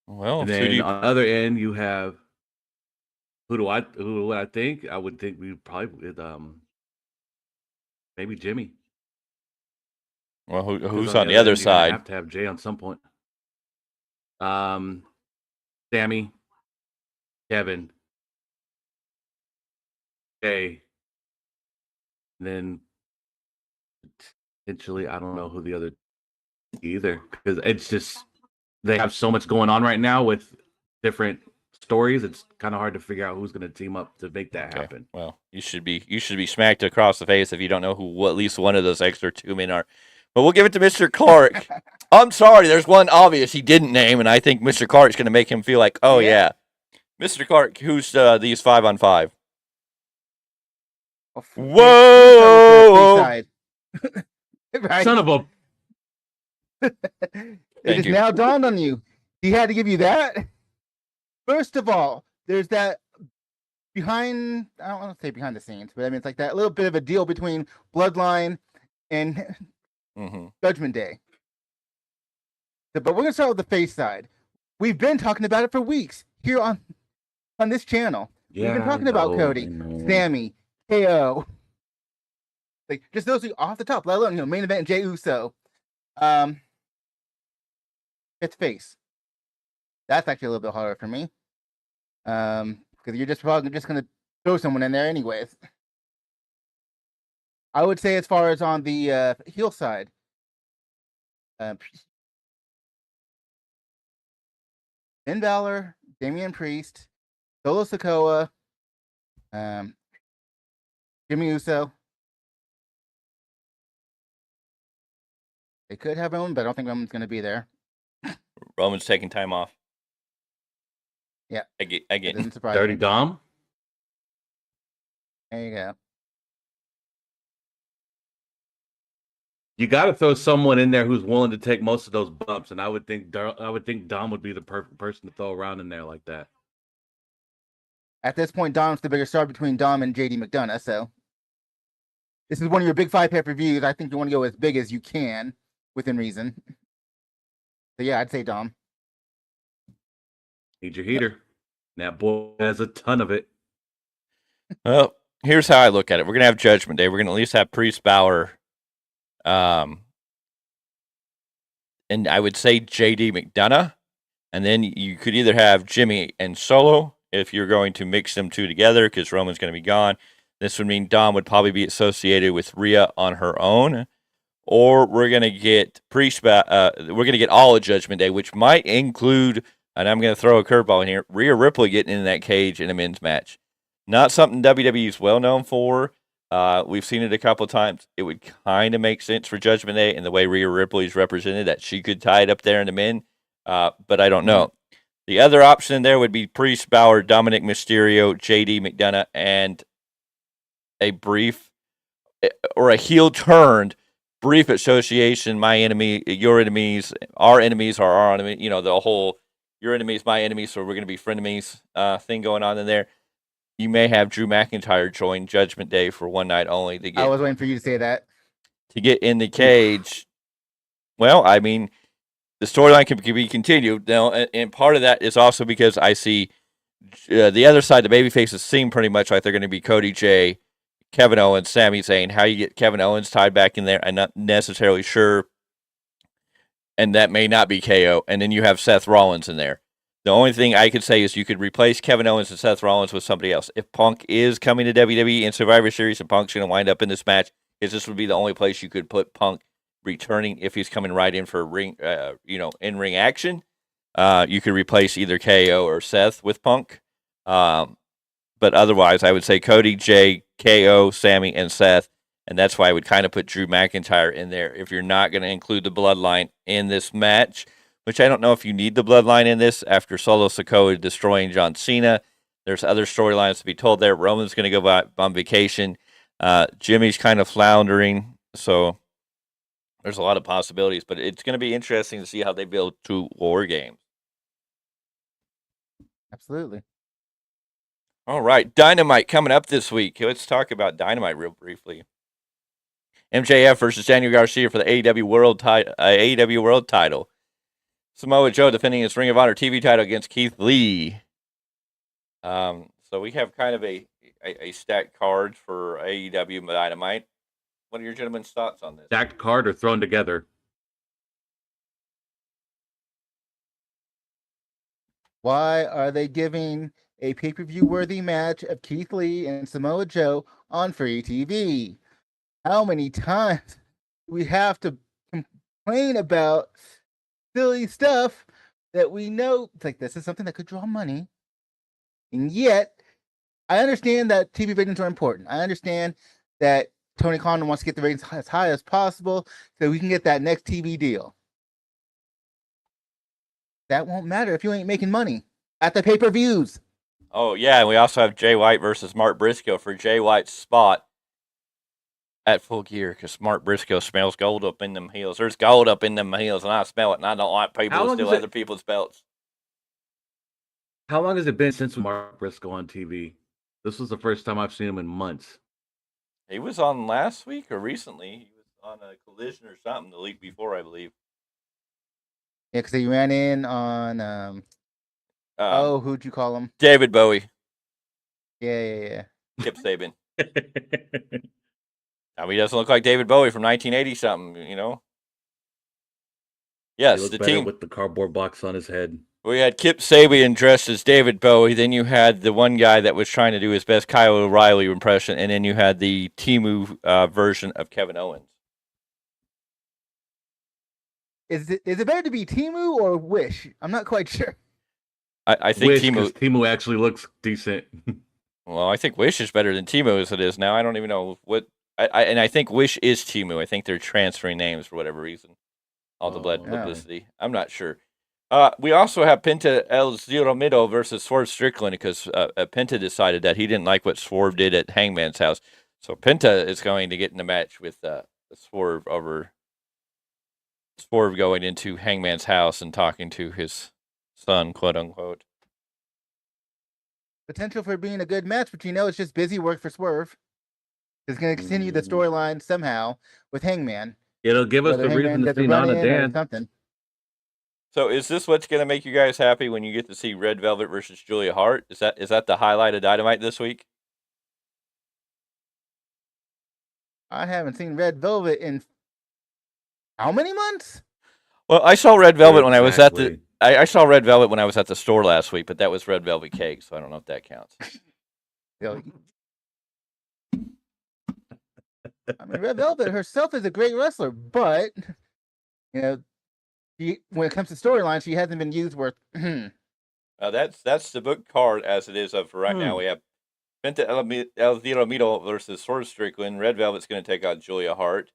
Well, and then on the other end, you have who would I think? I would think we probably maybe Jimmy. Well, who's on the other side? Have to have Jay on some point. Sammy, Kevin, Jay, and then potentially I don't know who the other either, because it's just they have so much going on right now with different stories. It's kind of hard to figure out who's going to team up to make that happen. Well, you should be smacked across the face if you don't know who at least one of those extra 2 men are. But we'll give it to Mr. Clarke. I'm sorry, there's one obvious he didn't name, and I think Mr. Clarke's going to make him feel like, oh yeah. Mr. Clarke, who's these 5-on-5? Whoa! Right? Son of a. It just now dawned on you. He had to give you that. First of all, there's that I don't want to say behind the scenes, but I mean, it's like that little bit of a deal between Bloodline and Judgment Day. But we're going to start with the face side. We've been talking about it for weeks here on this channel. We've been talking about Cody, Sammy, KO. Like, just those who off the top, let alone, main event Jey Uso. It's face. That's actually a little bit harder for me. Because you're just probably just gonna throw someone in there anyways. I would say as far as on the heel side, Finn Balor, Damian Priest, Solo Sikoa, Jimmy Uso. They could have Roman, but I don't think Roman's going to be there. Roman's taking time off. Yeah. I get It it. doesn't surprise Dirty me. Dom. There you go. You got to throw someone in there who's willing to take most of those bumps, and I would think Dom would be the perfect person to throw around in there like that. At this point, Dom's the bigger star between Dom and JD McDonough, so this is one of your big 5 pay-per-views. I think you want to go as big as you can within reason. So yeah, I'd say Dom. Need your heater. That boy has a ton of it. Well, here's how I look at it. We're gonna have Judgment Day. We're gonna at least have Priest, Balor, and I would say JD McDonough, and then you could either have Jimmy and Solo if you're going to mix them two together because Roman's going to be gone. This would mean Dom would probably be associated with Rhea on her own, or we're going to get Priest. We're going to get all of Judgment Day, which might include, and I'm going to throw a curveball in here, Rhea Ripley getting in that cage in a men's match. Not something WWE is well known for. We've seen it a couple of times. It would kind of make sense for Judgment Day and the way Rhea Ripley is represented that she could tie it up there in the men, but I don't know. The other option there would be Priest, Balor, Dominic Mysterio, JD McDonough, and a brief or a heel turned brief association. My enemy, your enemies, our enemies are our enemy. You know, the whole your enemies, my enemies, so we're going to be frenemies thing going on in there. You may have Drew McIntyre join Judgment Day for one night only to I get was waiting for you to say that. to get in the cage. Well, I mean, the storyline can be continued now, and part of that is also because I see the other side, the babyfaces seem pretty much like they're going to be Cody J, Kevin Owens, Sami Zayn. How you get Kevin Owens tied back in there, I'm not necessarily sure, and that may not be KO. And then you have Seth Rollins in there. The only thing I could say is you could replace Kevin Owens and Seth Rollins with somebody else. If Punk is coming to WWE in Survivor Series and Punk's going to wind up in this match, because this would be the only place you could put Punk returning if he's coming right in for ring, in-ring action. You could replace either KO or Seth with Punk. But otherwise, I would say Cody, Jay, KO, Sammy, and Seth. And that's why I would kind of put Drew McIntyre in there if you're not going to include the Bloodline in this match, which I don't know if you need the Bloodline in this after Solo Sikoa destroying John Cena. There's other storylines to be told there. Roman's going to go on vacation. Jimmy's kind of floundering. So there's a lot of possibilities, but it's going to be interesting to see how they build 2 War Games. Absolutely. All right, Dynamite coming up this week. Let's talk about Dynamite real briefly. MJF versus Daniel Garcia for the AEW World Title. Samoa Joe defending his Ring of Honor TV title against Keith Lee. So we have kind of a stacked card for AEW Dynamite. What are your gentlemen's thoughts on this? Stacked card or thrown together? Why are they giving a pay-per-view worthy match of Keith Lee and Samoa Joe on free TV? How many times do we have to complain about silly stuff that we know it's like this is something that could draw money? And yet, I understand that TV ratings are important. I understand that Tony Khan wants to get the ratings as high as possible so we can get that next TV deal. That won't matter if you ain't making money at the pay-per-views. Oh, yeah, and we also have Jay White versus Mark Briscoe for Jay White's spot at Full Gear because Mark Briscoe smells gold up in them heels. There's gold up in them heels, and I smell it, and I don't like people to steal other people's belts. How long has it been since Mark Briscoe on TV? This was the first time I've seen him in months. He was on last week or recently. He was on a Collision or something the week before, I believe. Yeah, because he ran in on who'd you call him? David Bowie. Yeah. Kip Saban. I mean, he doesn't look like David Bowie from 1980 something, you know? He Yes, looked the better team. with the cardboard box on his head. We had Kip Sabian dressed as David Bowie. Then you had the one guy that was trying to do his best Kyle O'Reilly impression, and then you had the Timu version of Kevin Owens. Is it better to be Timu or Wish? I'm not quite sure. I think Wish, Timu. because Timu actually looks decent. Well, I think Wish is better than Timu as it is now. I don't even know what. And I think Wish is Timu. I think they're transferring names for whatever reason. All the blood Oh. publicity. I'm not sure. We also have Penta El Zero Mido versus Swerve Strickland because Penta decided that he didn't like what Swerve did at Hangman's house. So Penta is going to get in the match with Swerve over Swerve going into Hangman's house and talking to his son, quote unquote. Potential for being a good match, but it's just busy work for Swerve. It's going to continue the storyline somehow with Hangman. It'll give us Whether the reason Hangman to does a see Nana run-in or Dan. something. So is this what's going to make you guys happy when you get to see Red Velvet versus Julia Hart? Is that the highlight of Dynamite this week? I haven't seen Red Velvet in how many months? Well, I saw Red Velvet when I was at the Exactly. I saw Red Velvet when I was at the store last week, but that was Red Velvet cake, so I don't know if that counts. I mean, Red Velvet herself is a great wrestler, but when it comes to storyline, she hasn't been used worth. That's the book card as it is of for right now. We have Penta El Zero Mito versus Swerve Strickland. Red Velvet's going to take on Julia Hart.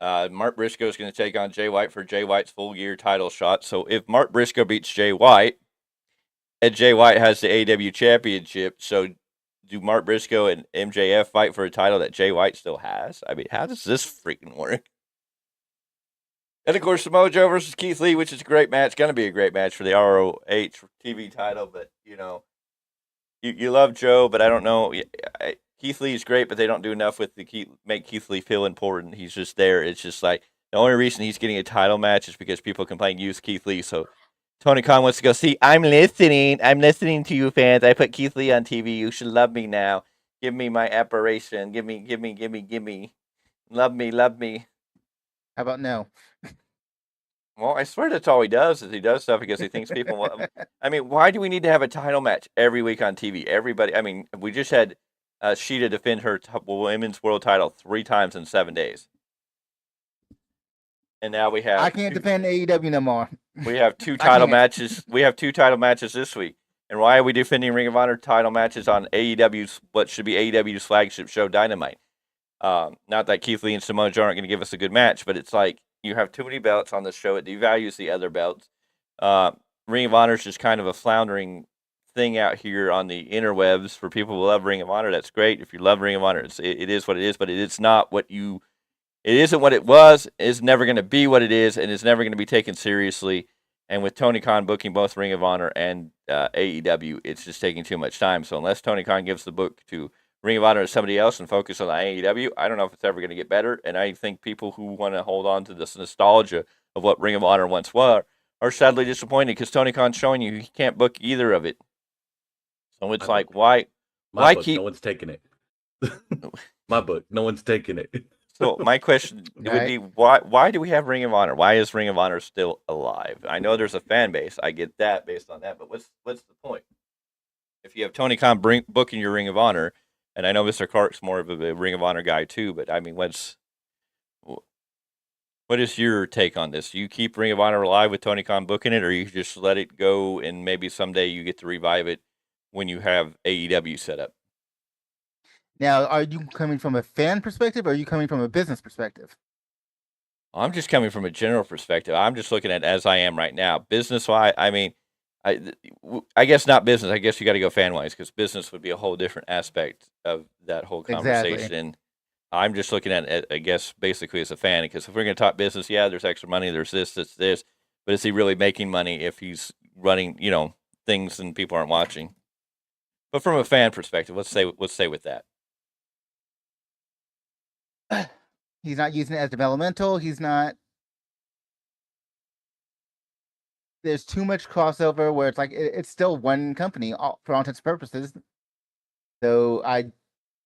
Mark Briscoe is going to take on Jay White for Jay White's full gear title shot. So if Mark Briscoe beats Jay White, and Jay White has the AEW championship, so do Mark Briscoe and MJF fight for a title that Jay White still has? I mean, how does this freaking work? And of course, Samoa Joe versus Keith Lee, which is a great match. Going to be a great match for the ROH TV title, but you love Joe, but I don't know. Keith Lee is great, but they don't do enough with make Keith Lee feel important. He's just there. It's just like the only reason he's getting a title match is because people complain use Keith Lee. So Tony Khan wants to go, see, I'm listening. I'm listening to you fans. I put Keith Lee on TV. You should love me now. Give me my apparition. Give me. Love me. How about no? Well, I swear that's all he does is he does stuff because he thinks people want him. I mean, why do we need to have a title match every week on TV? Everybody, I mean, we just had Sheeta defend her women's world title 3 times in 7 days. And now we have... I can't defend AEW no more. We have 2 title matches. We have 2 title matches this week. And why are we defending Ring of Honor title matches on AEW's, what should be AEW's flagship show, Dynamite? Not that Keith Lee and Samoa Joe aren't going to give us a good match, but it's like, you have too many belts on the show. It devalues the other belts. Ring of Honor is just kind of a floundering thing out here on the interwebs for people who love Ring of Honor. That's great. If you love Ring of Honor, it is what it is, but it is not what you. It isn't what it was. It's never going to be what it is, and it's never going to be taken seriously. And with Tony Khan booking both Ring of Honor and AEW, it's just taking too much time. So unless Tony Khan gives the book to Ring of Honor to somebody else and focus on AEW, I don't know if it's ever going to get better. And I think people who want to hold on to this nostalgia of what Ring of Honor once was are sadly disappointed because Tony Khan's showing you he can't book either of it. So it's like, why keep? No one's taking it. My book, no one's taking it. So my question would be, why do we have Ring of Honor? Why is Ring of Honor still alive? I know there's a fan base. I get that based on that, but what's the point? If you have Tony Khan booking your Ring of Honor. And I know Mr. Clark's more of a Ring of Honor guy too, but I mean, what is your take on this? Do you keep Ring of Honor alive with Tony Khan booking it, or you just let it go and maybe someday you get to revive it when you have AEW set up? Now, are you coming from a fan perspective, or are you coming from a business perspective? I'm just coming from a general perspective. I'm just looking at as I am right now. Business-wise, I mean, I guess not business. I guess you got to go fan-wise because business would be a whole different aspect of that whole conversation. Exactly. I'm just looking at it, I guess, basically as a fan because if we're going to talk business, yeah, there's extra money, there's this, but is he really making money if he's running, things and people aren't watching? But from a fan perspective, let's say with that. He's not using it as developmental. He's not. There's too much crossover where it's like it's still one company for all intents and purposes. So I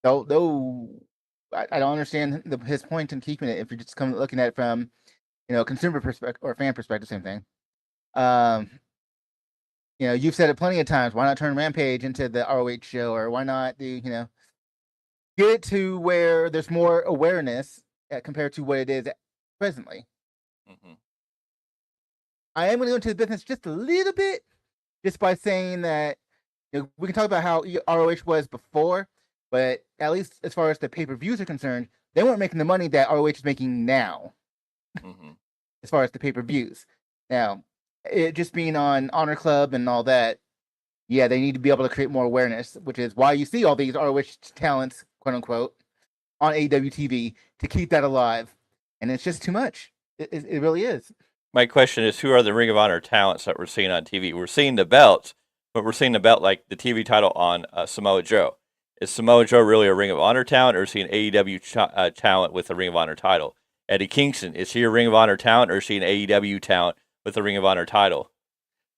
don't know. I don't understand his point in keeping it if you're just looking at it from consumer perspective or fan perspective, same thing. You've said it plenty of times. Why not turn Rampage into the ROH show, or why not get it to where there's more awareness compared to what it is presently. Mm-hmm. I am going to go into the business just a little bit, just by saying that we can talk about how ROH was before, but at least as far as the pay-per-views are concerned, they weren't making the money that ROH is making now. Mm-hmm. As far as the pay-per-views. Now, it just being on Honor Club and all that, yeah, they need to be able to create more awareness, which is why you see all these ROH talents, quote unquote, on AEW TV to keep that alive. And it's just too much. It really is. My question is, who are the Ring of Honor talents that we're seeing on TV? We're seeing the belts, but we're seeing the belt like the TV title on Samoa Joe. Is Samoa Joe really a Ring of Honor talent, or is he an AEW talent with a Ring of Honor title? Eddie Kingston, is he a Ring of Honor talent, or is he an AEW talent with a Ring of Honor title?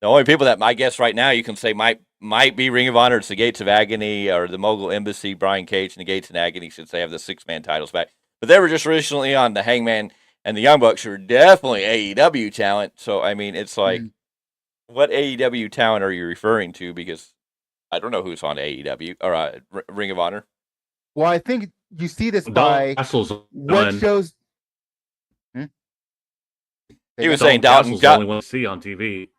The only people that I guess right now you can say might be Ring of Honor, it's the Gates of Agony or the Mogul Embassy, Brian Cage and the Gates of Agony, since they have the 6-man titles back. But they were just recently on the Hangman and the Young Bucks, who are definitely AEW talent. So, I mean, it's like, what AEW talent are you referring to? Because I don't know who's on AEW or Ring of Honor. Well, I think you see this by what shows. He was saying Dalton's the only one to see on TV.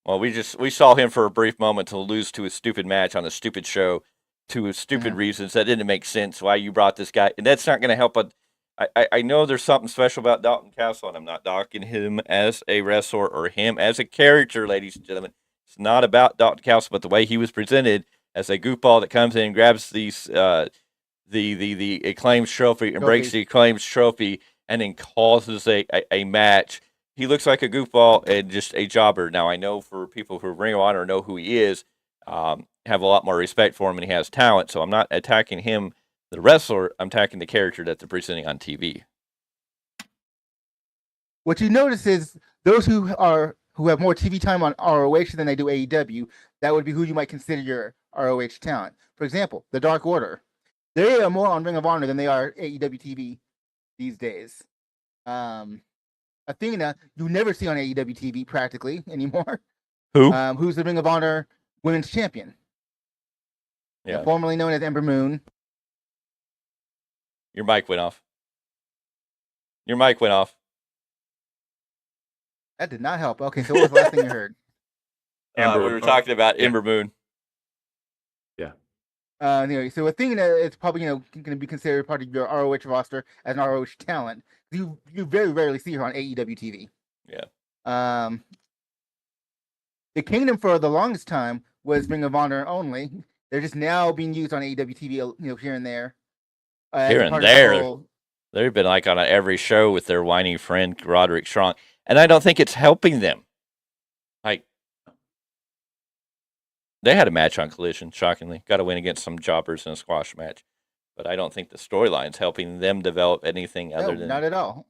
Well, we saw him for a brief moment to lose to a stupid match on a stupid show, to stupid reasons that didn't make sense. Why you brought this guy, and that's not going to help. I know there's something special about Dalton Castle, and I'm not docking him as a wrestler or him as a character, ladies and gentlemen. It's not about Dalton Castle, but the way he was presented as a goofball that comes in and grabs these the acclaimed trophy and breaks the acclaimed trophy, and then causes a match. He looks like a goofball and just a jobber. Now, I know for people who Ring of Honor know who he is, have a lot more respect for him, and he has talent. So I'm not attacking him, the wrestler. I'm attacking the character that they're presenting on TV. What you notice is those who have more TV time on ROH than they do AEW, that would be who you might consider your ROH talent. For example, the Dark Order. They are more on Ring of Honor than they are AEW TV these days. Athena, you never see on AEW TV practically anymore. Who? Who's the Ring of Honor Women's Champion? Yeah. Formerly known as Ember Moon. Your mic went off. Your mic went off. That did not help. Okay, so what was the last thing you heard? We were talking about Ember Moon. Yeah. Anyway, so Athena is probably going to be considered part of your ROH roster as an ROH talent. You very rarely see her on AEW TV. Yeah. The Kingdom for the longest time was Ring of Honor only. They're just now being used on AEW TV, here and there. Here and there. They've been like on every show with their whiny friend Roderick Strong, and I don't think it's helping them. Like, they had a match on Collision, shockingly. Got to win against some jobbers in a squash match. But I don't think the storyline's helping them develop anything other than... not at all.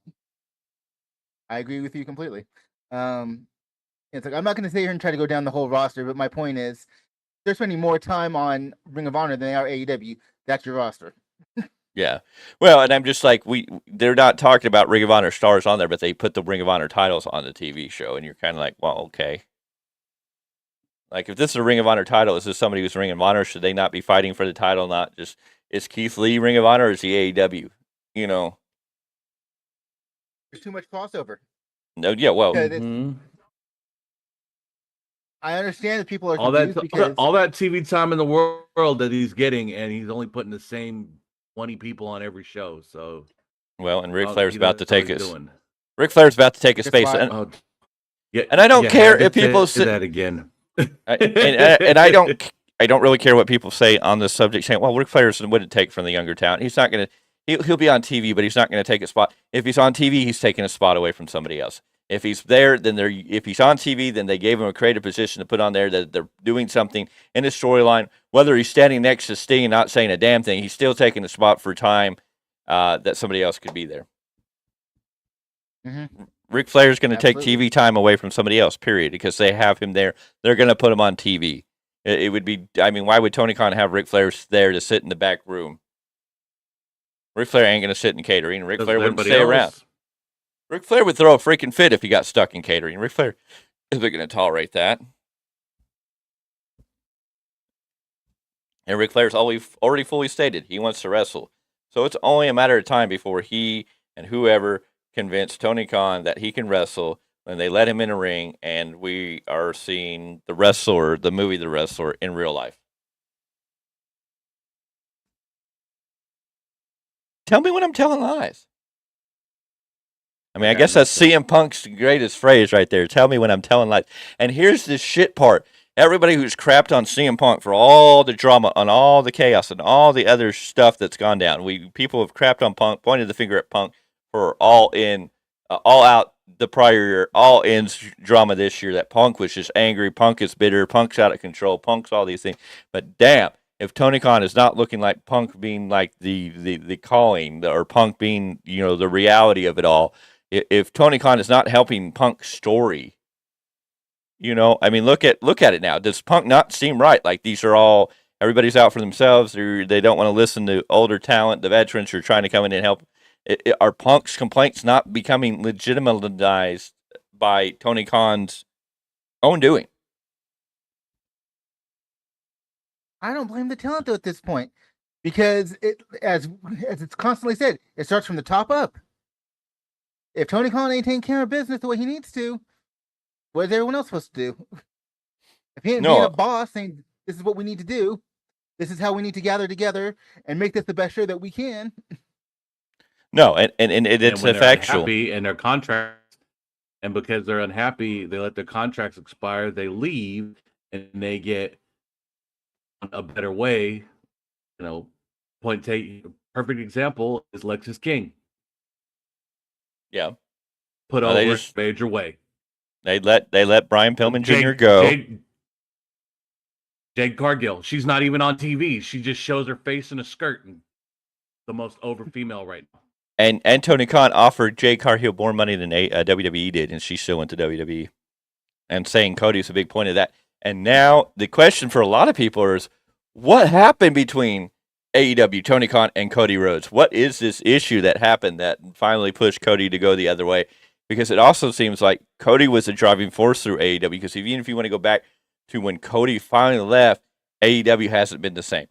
I agree with you completely. It's like, I'm not going to sit here and try to go down the whole roster, but my point is, they're spending more time on Ring of Honor than they are AEW. That's your roster. Yeah. Well, and I'm just like, they're not talking about Ring of Honor stars on there, but they put the Ring of Honor titles on the TV show, and you're kind of like, well, okay. Like, if this is a Ring of Honor title, is this somebody who's Ring of Honor? Should they not be fighting for the title? Not just, is Keith Lee Ring of Honor, or is he AEW? There's too much crossover. No, yeah, well. I understand that people are all confused that all that TV time in the world that he's getting, and he's only putting the same 20 people on every show. So, well, and Ric Flair's about to take his. Ric Flair's about to take his space, and I don't care if people say that again. and I don't really care what people say on this subject, saying, well, Ric Flair wouldn't take from the younger talent. He's not going to. He'll be on TV, but he's not going to take a spot. If he's on TV, he's taking a spot away from somebody else. If he's there, if he's on TV, then they gave him a creative position to put on there that they're doing something in the storyline. Whether he's standing next to Sting and not saying a damn thing, he's still taking a spot for time that somebody else could be there. Mm-hmm. Ric Flair's going to take TV time away from somebody else, period, because they have him there. They're going to put him on TV. It would be, why would Tony Khan have Ric Flair there to sit in the back room? Ric Flair ain't going to sit in catering. Ric Flair wouldn't stay around. Ric Flair would throw a freaking fit if he got stuck in catering. Ric Flair isn't going to tolerate that. And Ric Flair's already fully stated he wants to wrestle. So it's only a matter of time before he and whoever convince Tony Khan that he can wrestle when they let him in a ring and we are seeing the wrestler, the movie The Wrestler, in real life. Tell me when I'm telling lies. I mean, I guess that's CM Punk's greatest phrase right there. Tell me when I'm telling lies. And here's the shit part. Everybody who's crapped on CM Punk for all the drama, on all the chaos, and all the other stuff that's gone down. People have crapped on Punk, pointed the finger at Punk for all out the prior year, all in drama this year. That Punk was just angry. Punk is bitter. Punk's out of control. Punk's all these things. But damn, if Tony Khan is not looking like Punk being like the calling, or Punk being the reality of it all. If Tony Khan is not helping Punk's story. I mean, look at it now. Does Punk not seem right? Like these are all, everybody's out for themselves. They don't want to listen to older talent. The veterans are trying to come in and help. Are Punk's complaints not becoming legitimized by Tony Khan's own doing? I don't blame the talent though at this point, because as it's constantly said, it starts from the top up. If Tony Khan ain't taking care of business the way he needs to, what is everyone else supposed to do? If he ain't being a boss saying, this is what we need to do, this is how we need to gather together and make this the best show that we can. No, and it's and factual. And their contracts, and because they're unhappy, they let their contracts expire, they leave, and they get a better way. Perfect example is Lexus King. Yeah. Put over major way. They let Brian Pillman Jr. go. Jade Cargill. She's not even on TV. She just shows her face in a skirt. And the most over female right now. And Tony Khan offered Jade Cargill more money than WWE did, and she still went to WWE. And saying Cody's a big point of that. And now the question for a lot of people is, what happened between AEW, Tony Khan, and Cody Rhodes? What is this issue that happened that finally pushed Cody to go the other way? Because it also seems like Cody was a driving force through AEW. Because even if you want to go back to when Cody finally left, AEW hasn't been the same.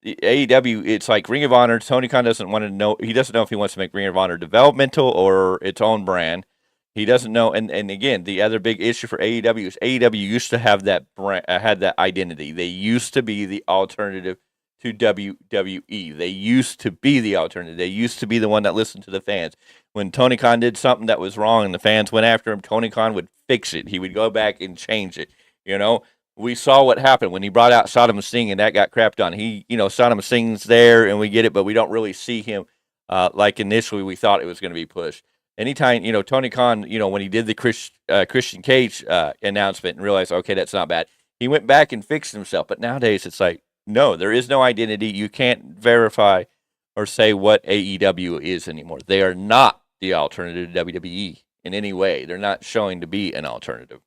The AEW, it's like Ring of Honor. Tony Khan doesn't want to know. He doesn't know if he wants to make Ring of Honor developmental or its own brand. He doesn't know. And again, the other big issue for AEW is AEW used to have that brand, had that identity. They used to be the alternative to WWE. They used to be the alternative. They used to be the one that listened to the fans. When Tony Khan did something that was wrong and the fans went after him, Tony Khan would fix it. He would go back and change it. We saw what happened when he brought out Saddam Singh and that got crapped on. Saddam Singh's there and we get it, but we don't really see him like initially we thought it was going to be pushed. Anytime, Tony Khan, when he did the Christian Cage announcement and realized, okay, that's not bad, he went back and fixed himself. But nowadays it's like, no, there is no identity. You can't verify or say what AEW is anymore. They are not the alternative to WWE in any way. They're not showing to be an alternative.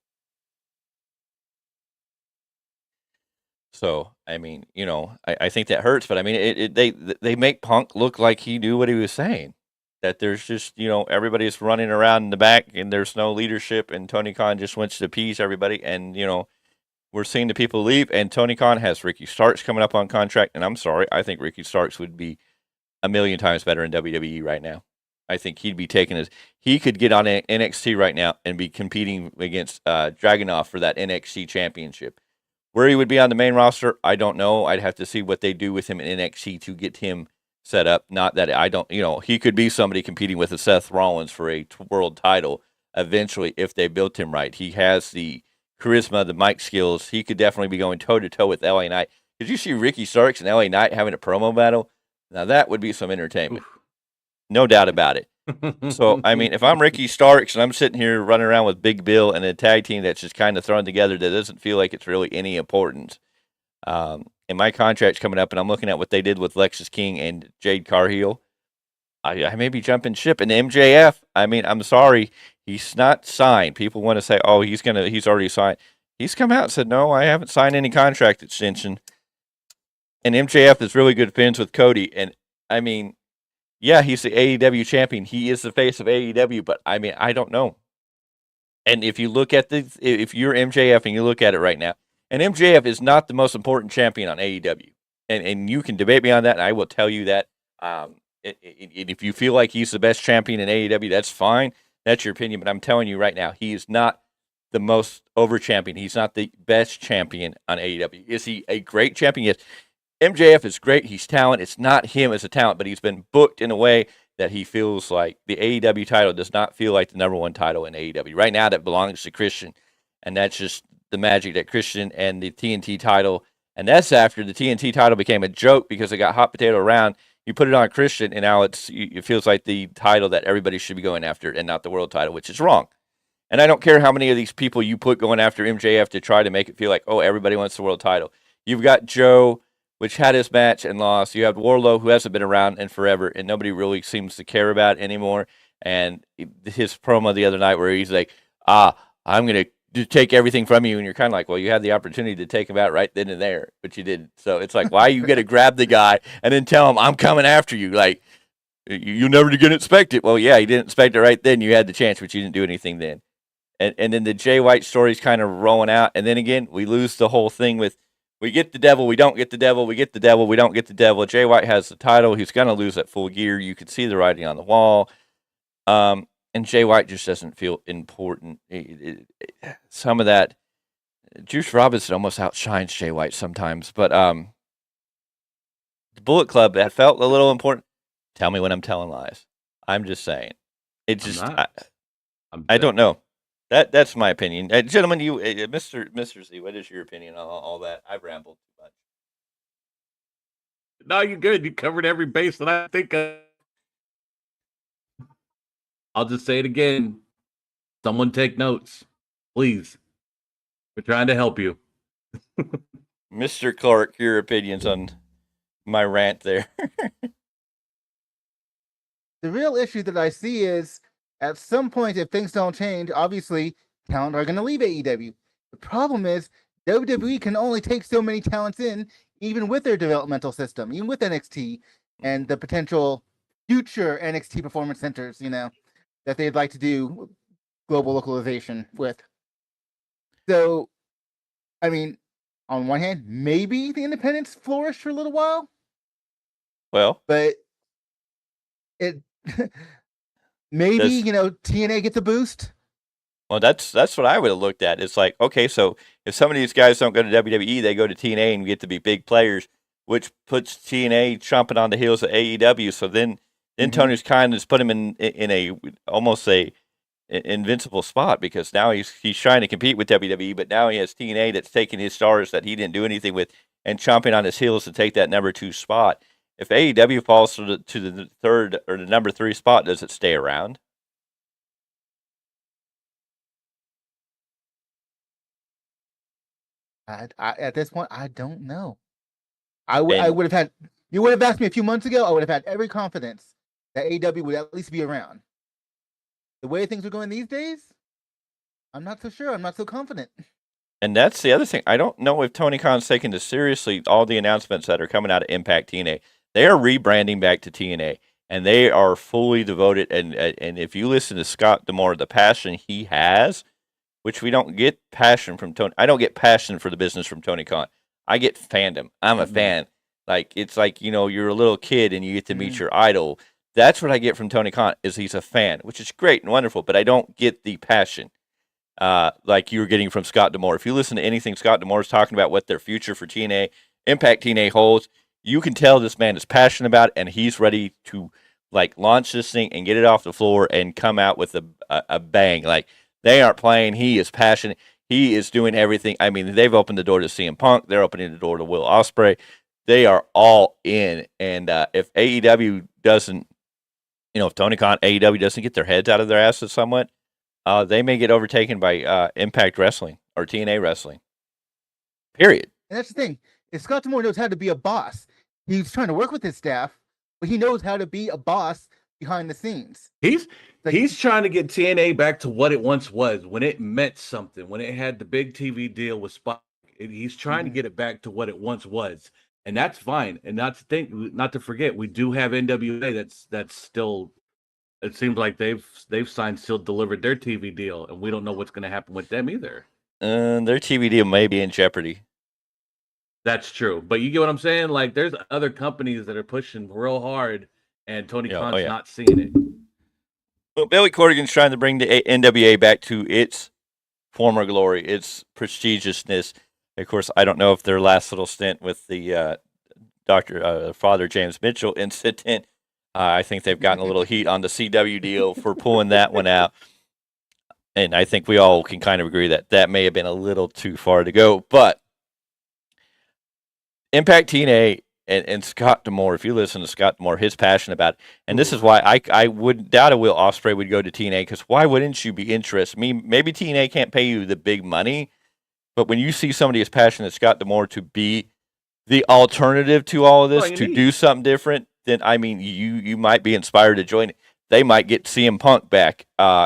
So, I mean, I think that hurts, but I mean, they make Punk look like he knew what he was saying. That there's just, everybody's running around in the back and there's no leadership and Tony Khan just wants to appease everybody. And, we're seeing the people leave, and Tony Khan has Ricky Starks coming up on contract. And I'm sorry, I think Ricky Starks would be a million times better in WWE right now. I think he'd be he could get on NXT right now and be competing against Dragunov for that NXT championship. Where he would be on the main roster, I don't know. I'd have to see what they do with him in NXT to get him set up. Not that I don't, he could be somebody competing with a Seth Rollins for a world title eventually if they built him right. He has the charisma, the mic skills. He could definitely be going toe-to-toe with LA Knight. Did you see Ricky Starks and LA Knight having a promo battle? Now, that would be some entertainment. No doubt about it. So, I mean, if I'm Ricky Starks and I'm sitting here running around with Big Bill and a tag team that's just kind of thrown together that doesn't feel like it's really any importance, and my contract's coming up and I'm looking at what they did with Lexus King and Jade Cargill, I may be jumping ship. And MJF, I mean, I'm sorry, he's not signed. People want to say, oh, he's already signed. He's come out and said, no, I haven't signed any contract extension. And MJF is really good friends with Cody. And I mean, yeah, he's the AEW champion. He is the face of AEW, but I mean, I don't know. And if you look at if you're MJF and you look at it right now, and MJF is not the most important champion on AEW, and you can debate me on that, and I will tell you that. If you feel like he's the best champion in AEW, that's fine. That's your opinion, but I'm telling you right now, he is not the most over champion. He's not the best champion on AEW. Is he a great champion? Yes. MJF is great. He's talent. It's not him as a talent, but he's been booked in a way that he feels like the AEW title does not feel like the number one title in AEW. Right now, that belongs to Christian, and that's just the magic that Christian and the TNT title, and that's after the TNT title became a joke because it got hot potato around. You put it on Christian, and now it feels like the title that everybody should be going after and not the world title, which is wrong. And I don't care how many of these people you put going after MJF to try to make it feel like, oh, everybody wants the world title. You've got Joe, which had his match and lost. You have Wardlow, who hasn't been around in forever, and nobody really seems to care about anymore. And his promo the other night where he's like, I'm going to take everything from you. And you're kind of like, well, you had the opportunity to take him out right then and there, but you didn't. So it's like, why are you going to grab the guy and then tell him, I'm coming after you? Like, you never did expect it. Well, yeah, you didn't expect it right then. You had the chance, but you didn't do anything then. And then the Jay White story's kind of rolling out. And then again, we lose the whole thing with, we get the devil, we don't get the devil, we get the devil, we don't get the devil. Jay White has the title. He's going to lose at Full Gear. You can see the writing on the wall. And Jay White just doesn't feel important. Some of that, Juice Robinson almost outshines Jay White sometimes. But the Bullet Club, that felt a little important. Tell me when I'm telling lies. I'm just saying. It just, I don't know. That's my opinion. Gentlemen, you, Mr. Z, what is your opinion on all that? I've rambled too much. No, you're good. You covered every base that I think of. I'll just say it again. Someone take notes, please. We're trying to help you. Mr. Clarke, your opinions on my rant there. The real issue that I see is, at some point, if things don't change, obviously, talent are going to leave AEW. The problem is, WWE can only take so many talents in, even with their developmental system, even with NXT and the potential future NXT performance centers, that they'd like to do global localization with. So, I mean, on one hand, maybe the independents flourish for a little while. Well, but it maybe TNA gets a boost. Well, that's what I would have looked at. It's like, okay, so if some of these guys don't go to WWE, they go to TNA and get to be big players, which puts TNA chomping on the heels of AEW. So then Tony's kind of just put him in a almost a invincible spot, because now he's trying to compete with WWE, but now he has TNA that's taking his stars that he didn't do anything with and chomping on his heels to take that number 2 spot. If AEW falls to the 3rd or the number 3 spot, does it stay around? At this point, I don't know. I would have had. You would have asked me a few months ago. I would have had every confidence that AEW would at least be around. The way things are going these days, I'm not so sure. I'm not so confident. And that's the other thing. I don't know if Tony Khan's taking this seriously. All the announcements that are coming out of Impact TNA, they are rebranding back to TNA, and they are fully devoted. And if you listen to Scott D'Amore, the passion he has, which we don't get passion from Tony. I don't get passion for the business from Tony Khan. I get fandom. I'm a fan. Like, it's like, you're a little kid and you get to meet your idol. That's what I get from Tony Khan, is he's a fan, which is great and wonderful, but I don't get the passion like you're getting from Scott D'Amore. If you listen to anything Scott D'Amore is talking about, what their future for TNA, Impact TNA holds, you can tell this man is passionate about it, and he's ready to launch this thing and get it off the floor and come out with a bang. Like, they aren't playing. He is passionate. He is doing everything. I mean, they've opened the door to CM Punk. They're opening the door to Will Ospreay. They are all in. And if AEW doesn't, if Tony Khan, AEW doesn't get their heads out of their asses somewhat, they may get overtaken by Impact Wrestling or TNA Wrestling. Period. And that's the thing. If Scott D'Amore knows how to be a boss, he's trying to work with his staff, but he knows how to be a boss behind the scenes. He's trying to get TNA back to what it once was, when it meant something, when it had the big TV deal with Spike. He's trying to get it back to what it once was. and that's fine. And not to forget, we do have NWA. That's still. It seems like they've signed, still delivered their TV deal, and we don't know what's going to happen with them either. Their TV deal may be in jeopardy. That's true, but you get what I'm saying. Like, there's other companies that are pushing real hard, and Tony Khan's not seeing it. Well, Billy Corgan's trying to bring the NWA back to its former glory, its prestigiousness. Of course, I don't know if their last little stint with the Father James Mitchell incident. I think they've gotten a little heat on the CW deal for pulling that one out. And I think we all can kind of agree that that may have been a little too far to go. But Impact TNA and Scott D'Amore, if you listen to Scott D'Amore, his passion about it, and this is why I wouldn't doubt a Will Ospreay would go to TNA, because why wouldn't you be interested? Maybe TNA can't pay you the big money, but when you see somebody as passionate as Scott D'Amore to be the alternative to all of this, to do something different, then I mean, you might be inspired to join it. They might get CM Punk back,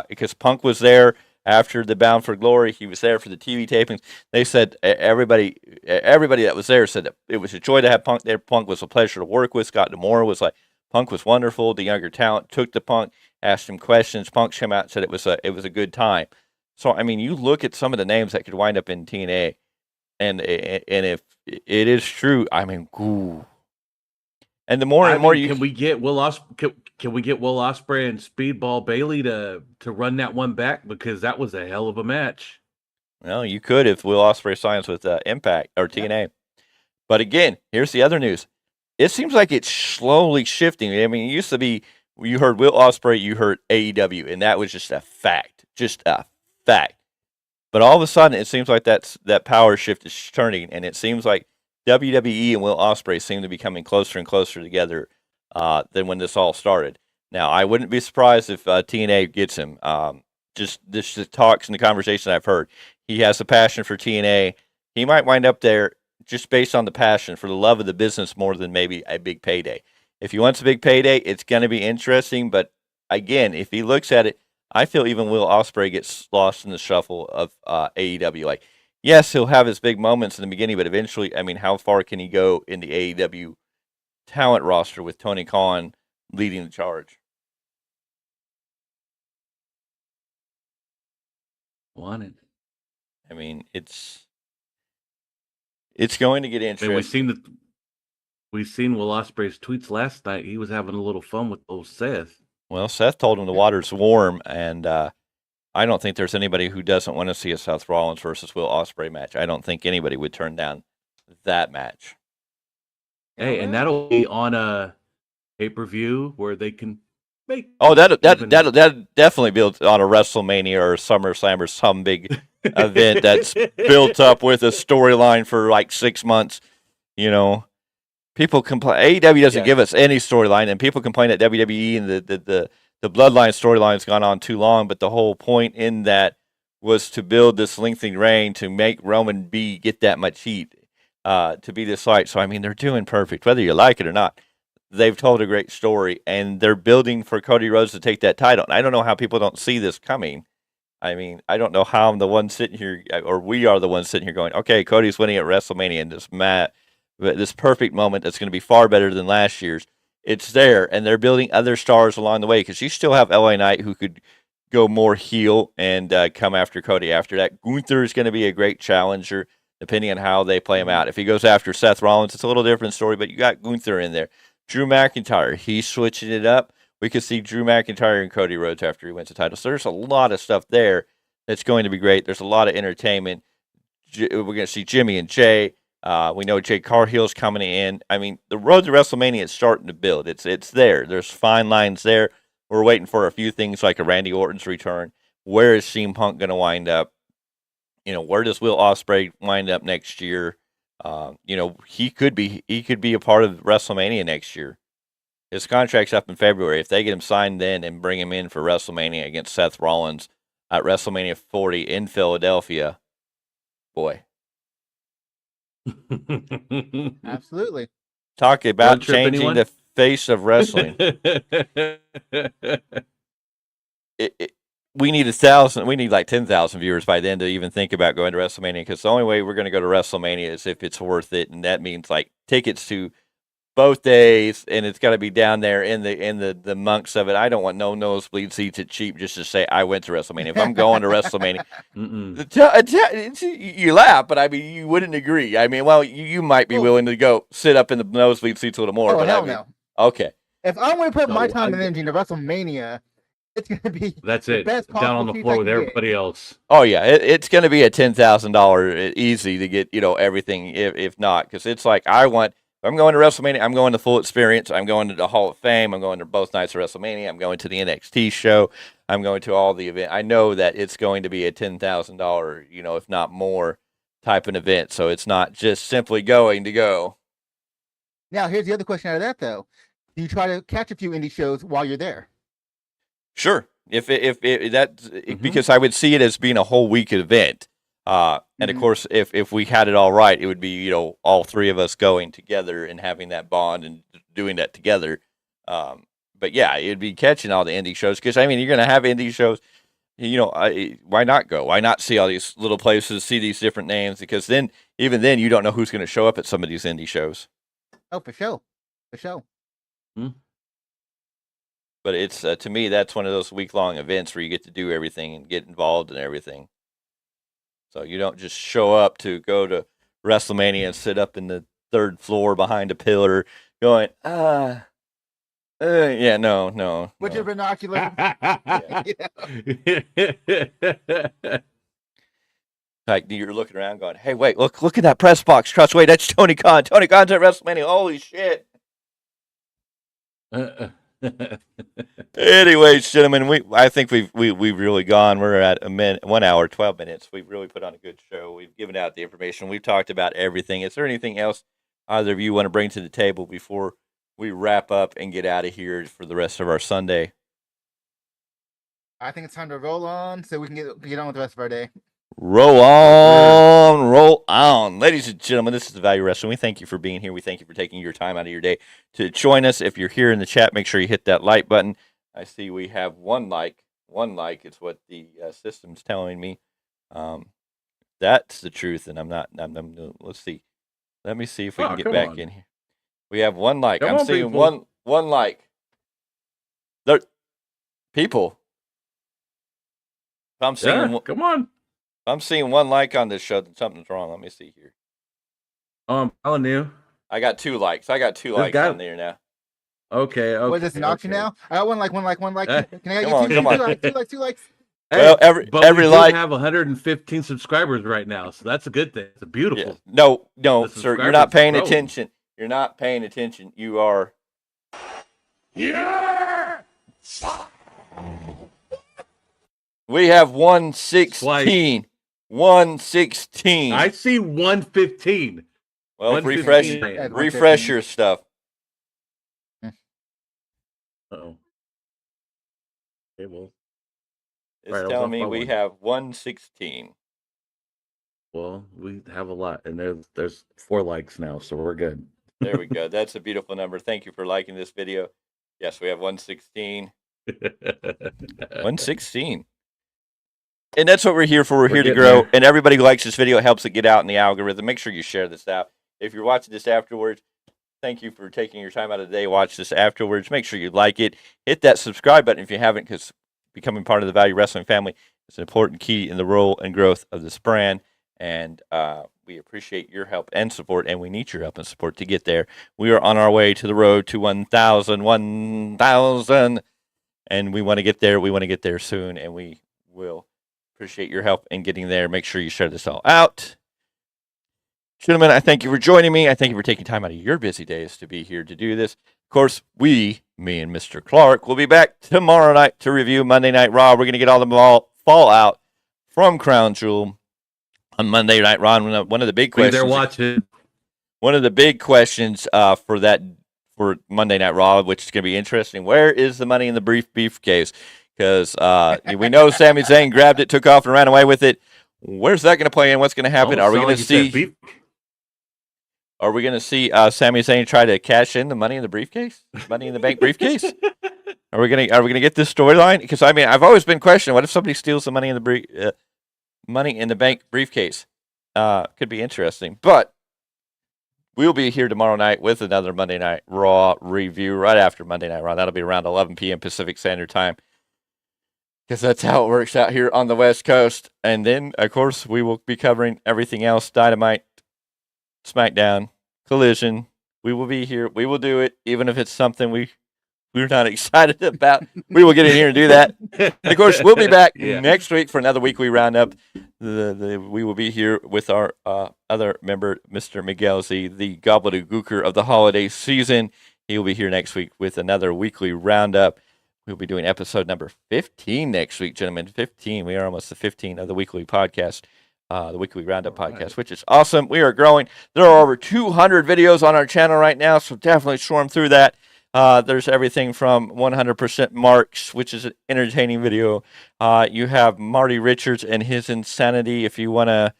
because Punk was there after the Bound for Glory. He was there for the TV tapings. They said everybody that was there said that it was a joy to have Punk there. Punk was a pleasure to work with. Scott D'Amore was like, Punk was wonderful. The younger talent took to Punk, asked him questions. Punk came out and said it was a good time. So I mean, you look at some of the names that could wind up in TNA, and if it is true, I mean, ooh. And the more and more can we get Will Ospreay? Can we get Will Ospreay and Speedball Bailey to run that one back, because that was a hell of a match? Well, you could if Will Ospreay signs with Impact or TNA. But again, here's the other news. It seems like it's slowly shifting. I mean, it used to be you heard Will Ospreay, you heard AEW, and that was just a fact, But all of a sudden, it seems like that power shift is turning, and it seems like WWE and Will Ospreay seem to be coming closer and closer together than when this all started. Now, I wouldn't be surprised if TNA gets him. Just the talks and the conversation I've heard, he has a passion for TNA. He might wind up there just based on the passion for the love of the business more than maybe a big payday. If he wants a big payday, it's going to be interesting. But again, if he looks at it, I feel even Will Ospreay gets lost in the shuffle of AEW. Like, yes, he'll have his big moments in the beginning, but eventually, I mean, how far can he go in the AEW talent roster with Tony Khan leading the charge? Wanted. I mean, it's going to get interesting. I mean, we've seen Will Ospreay's tweets last night. He was having a little fun with old Seth. Well, Seth told him the water's warm, and I don't think there's anybody who doesn't want to see a Seth Rollins versus Will Ospreay match. I don't think anybody would turn down that match. Hey, and that'll be on a pay-per-view where they can make. Oh, that'll definitely be on a WrestleMania or a SummerSlam or some big event that's built up with a storyline for like 6 months. You know, people complain. AEW doesn't give us any storyline, and people complain that WWE and the Bloodline storyline's gone on too long. But the whole point in that was to build this lengthening reign to make Roman get that much heat, to be this light. So I mean, they're doing perfect, whether you like it or not. They've told a great story, and they're building for Cody Rhodes to take that title. And I don't know how people don't see this coming. I mean, I don't know how I'm the one sitting here, or we are the ones sitting here going, okay, Cody's winning at WrestleMania in this perfect moment that's going to be far better than last year's. It's there, and they're building other stars along the way, because you still have LA Knight who could go more heel and come after Cody after that. Gunther is going to be a great challenger, depending on how they play him out. If he goes after Seth Rollins, it's a little different story, but you got Gunther in there. Drew McIntyre, he's switching it up. We could see Drew McIntyre and Cody Rhodes after he wins the title. So there's a lot of stuff there that's going to be great. There's a lot of entertainment. We're going to see Jimmy and Jay. We know Jay Cargill's coming in. I mean, the road to WrestleMania is starting to build. It's there. There's fine lines there. We're waiting for a few things like a Randy Orton's return. Where is CM Punk going to wind up? You know, where does Will Ospreay wind up next year? You know, he could be a part of WrestleMania next year. His contract's up in February. If they get him signed then and bring him in for WrestleMania against Seth Rollins at WrestleMania 40 in Philadelphia, boy. Absolutely. Talk about changing the face of wrestling. we need 1,000. We need like 10,000 viewers by then to even think about going to WrestleMania. Because the only way we're going to go to WrestleMania is if it's worth it, and that means like tickets to both days, and it's got to be down there in the monks of it. I don't want no nosebleed seats at cheap just to say I went to WrestleMania. If I'm going to WrestleMania, you laugh, but I mean you wouldn't agree. I mean, well, you might be willing to go sit up in the nosebleed seats a little more. Oh, but hell I mean, no. Okay. If I'm going to put my No, time and energy into WrestleMania, it's going to be That's the it. best Down on possible the seats floor I with can get. everybody else. Oh yeah, it's going to be a $10,000 easy to get everything. If not, because it's like if I'm going to WrestleMania, I'm going to full experience. I'm going to the Hall of Fame. I'm going to both nights of WrestleMania. I'm going to the NXT show. I'm going to all the event. I know that it's going to be a $10,000, if not more, type of event. So it's not just simply going to go. Now, here's the other question out of that, though. Do you try to catch a few indie shows while you're there? Sure. Because I would see it as being a whole week event. And of course, if we had it all right, it would be, all three of us going together and having that bond and doing that together. But yeah, it'd be catching all the indie shows because, I mean, you're going to have indie shows. Why not go? Why not see all these little places, see these different names? Because even then, you don't know who's going to show up at some of these indie shows. Oh, for sure. For sure. But it's, to me, that's one of those week-long events where you get to do everything and get involved in everything. So you don't just show up to go to WrestleMania and sit up in the third floor behind a pillar going, no. With your binoculars. Like you're looking around going, hey, wait, look at that press box. Trust, wait, that's Tony Khan. Tony Khan's at WrestleMania. Holy shit. Anyways, gentlemen, I think we've really gone. We're at 1 hour, 12 minutes. We've really put on a good show. We've given out the information. We've talked about everything. Is there anything else either of you want to bring to the table before we wrap up and get out of here for the rest of our Sunday? I think it's time to roll on so we can get on with the rest of our day. Roll on. Ladies and gentlemen, this is The Value Wrestling. We thank you for being here. We thank you for taking your time out of your day to join us. If you're here in the chat, make sure you hit that like button. I see we have one like. One like is what the system's telling me. That's the truth, and I'm not. Let's see. Let me see if we can get back in here. We have one like. I'm seeing one like. There, people. I'm seeing. Come on. I'm seeing one like on this show, then something's wrong. Let me see here. I'm telling you. I got 2 likes. I got 2 likes on there now. Okay. What is this an auction now? I got one like. Can I get two likes? Hey, well, every like have 115 subscribers right now, so that's a good thing. It's a beautiful. Yeah. No, sir. You're not paying attention. You're not paying attention. You are. Yeah. We have 116. 116. I see 115. Well, refresh your stuff. Uh-oh. Okay, well. It's telling me we have 116. Well, we have a lot, and there's 4 likes now, so we're good. There we go. That's a beautiful number. Thank you for liking this video. Yes, we have 116. 116. And that's what we're here for. We're here to grow. There. And everybody who likes this video helps it get out in the algorithm. Make sure you share this out. If you're watching this afterwards, thank you for taking your time out of the day to watch this afterwards. Make sure you like it. Hit that subscribe button if you haven't, because becoming part of the Value Wrestling family is an important key in the role and growth of this brand. And we appreciate your help and support, and we need your help and support to get there. We are on our way to the road to 1,000, and we want to get there. We want to get there soon, and we will appreciate your help in getting there. Make sure you share this all out. Gentlemen, I thank you for joining me. I thank you for taking time out of your busy days to be here to do this. Of course, me and Mr. Clarke will be back tomorrow night to review Monday Night Raw. We're going to get all the fallout from Crown Jewel on Monday Night Raw. One of the big questions. They're watching. One of the big questions for Monday Night Raw, which is going to be interesting. Where is the money in the briefcase? Because we know Sami Zayn grabbed it, took off, and ran away with it. Where's that going to play in? What's going to happen? Are we going to see? Are we going to see Sami Zayn try to cash in the money in the briefcase? Money in the bank briefcase? Are Are we gonna get this storyline? Because I mean, I've always been questioning, what if somebody steals the Money in the Bank briefcase? Could be interesting. But we'll be here tomorrow night with another Monday Night Raw review right after Monday Night Raw. That'll be around 11 p.m. Pacific Standard Time, because that's how it works out here on the West Coast. And then, of course, we will be covering everything else: Dynamite, SmackDown, Collision. We will be here. We will do it, even if it's something we're not excited about. We will get in here and do that. And of course, we'll be back next week for another weekly roundup. We will be here with our other member, Mr. Miguel Z, the gobbledygooker of the holiday season. He will be here next week with another weekly roundup. We'll be doing episode number 15 next week, gentlemen. 15. We are almost the 15 of the weekly podcast, the weekly roundup podcast, which is awesome. We are growing. There are over 200 videos on our channel right now, so definitely swarm through that. There's everything from 100% Marks, which is an entertaining video. You have Marty Richards and his insanity. If you want to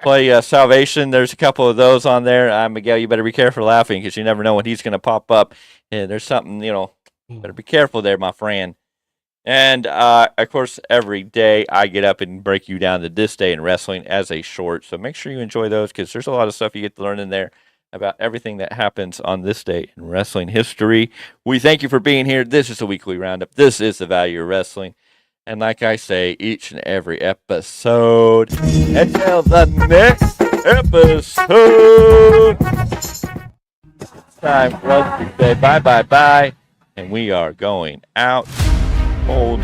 play Salvation, there's a couple of those on there. Miguel, you better be careful laughing, because you never know when he's going to pop up. There's something, better be careful there, my friend. And, of course, every day I get up and break you down to this day in wrestling as a short. So make sure you enjoy those, because there's a lot of stuff you get to learn in there about everything that happens on this day in wrestling history. We thank you for being here. This is the weekly roundup. This is the Value of Wrestling. And like I say, each and every episode, until the next episode, it's time for us to say bye. And we are going out cold.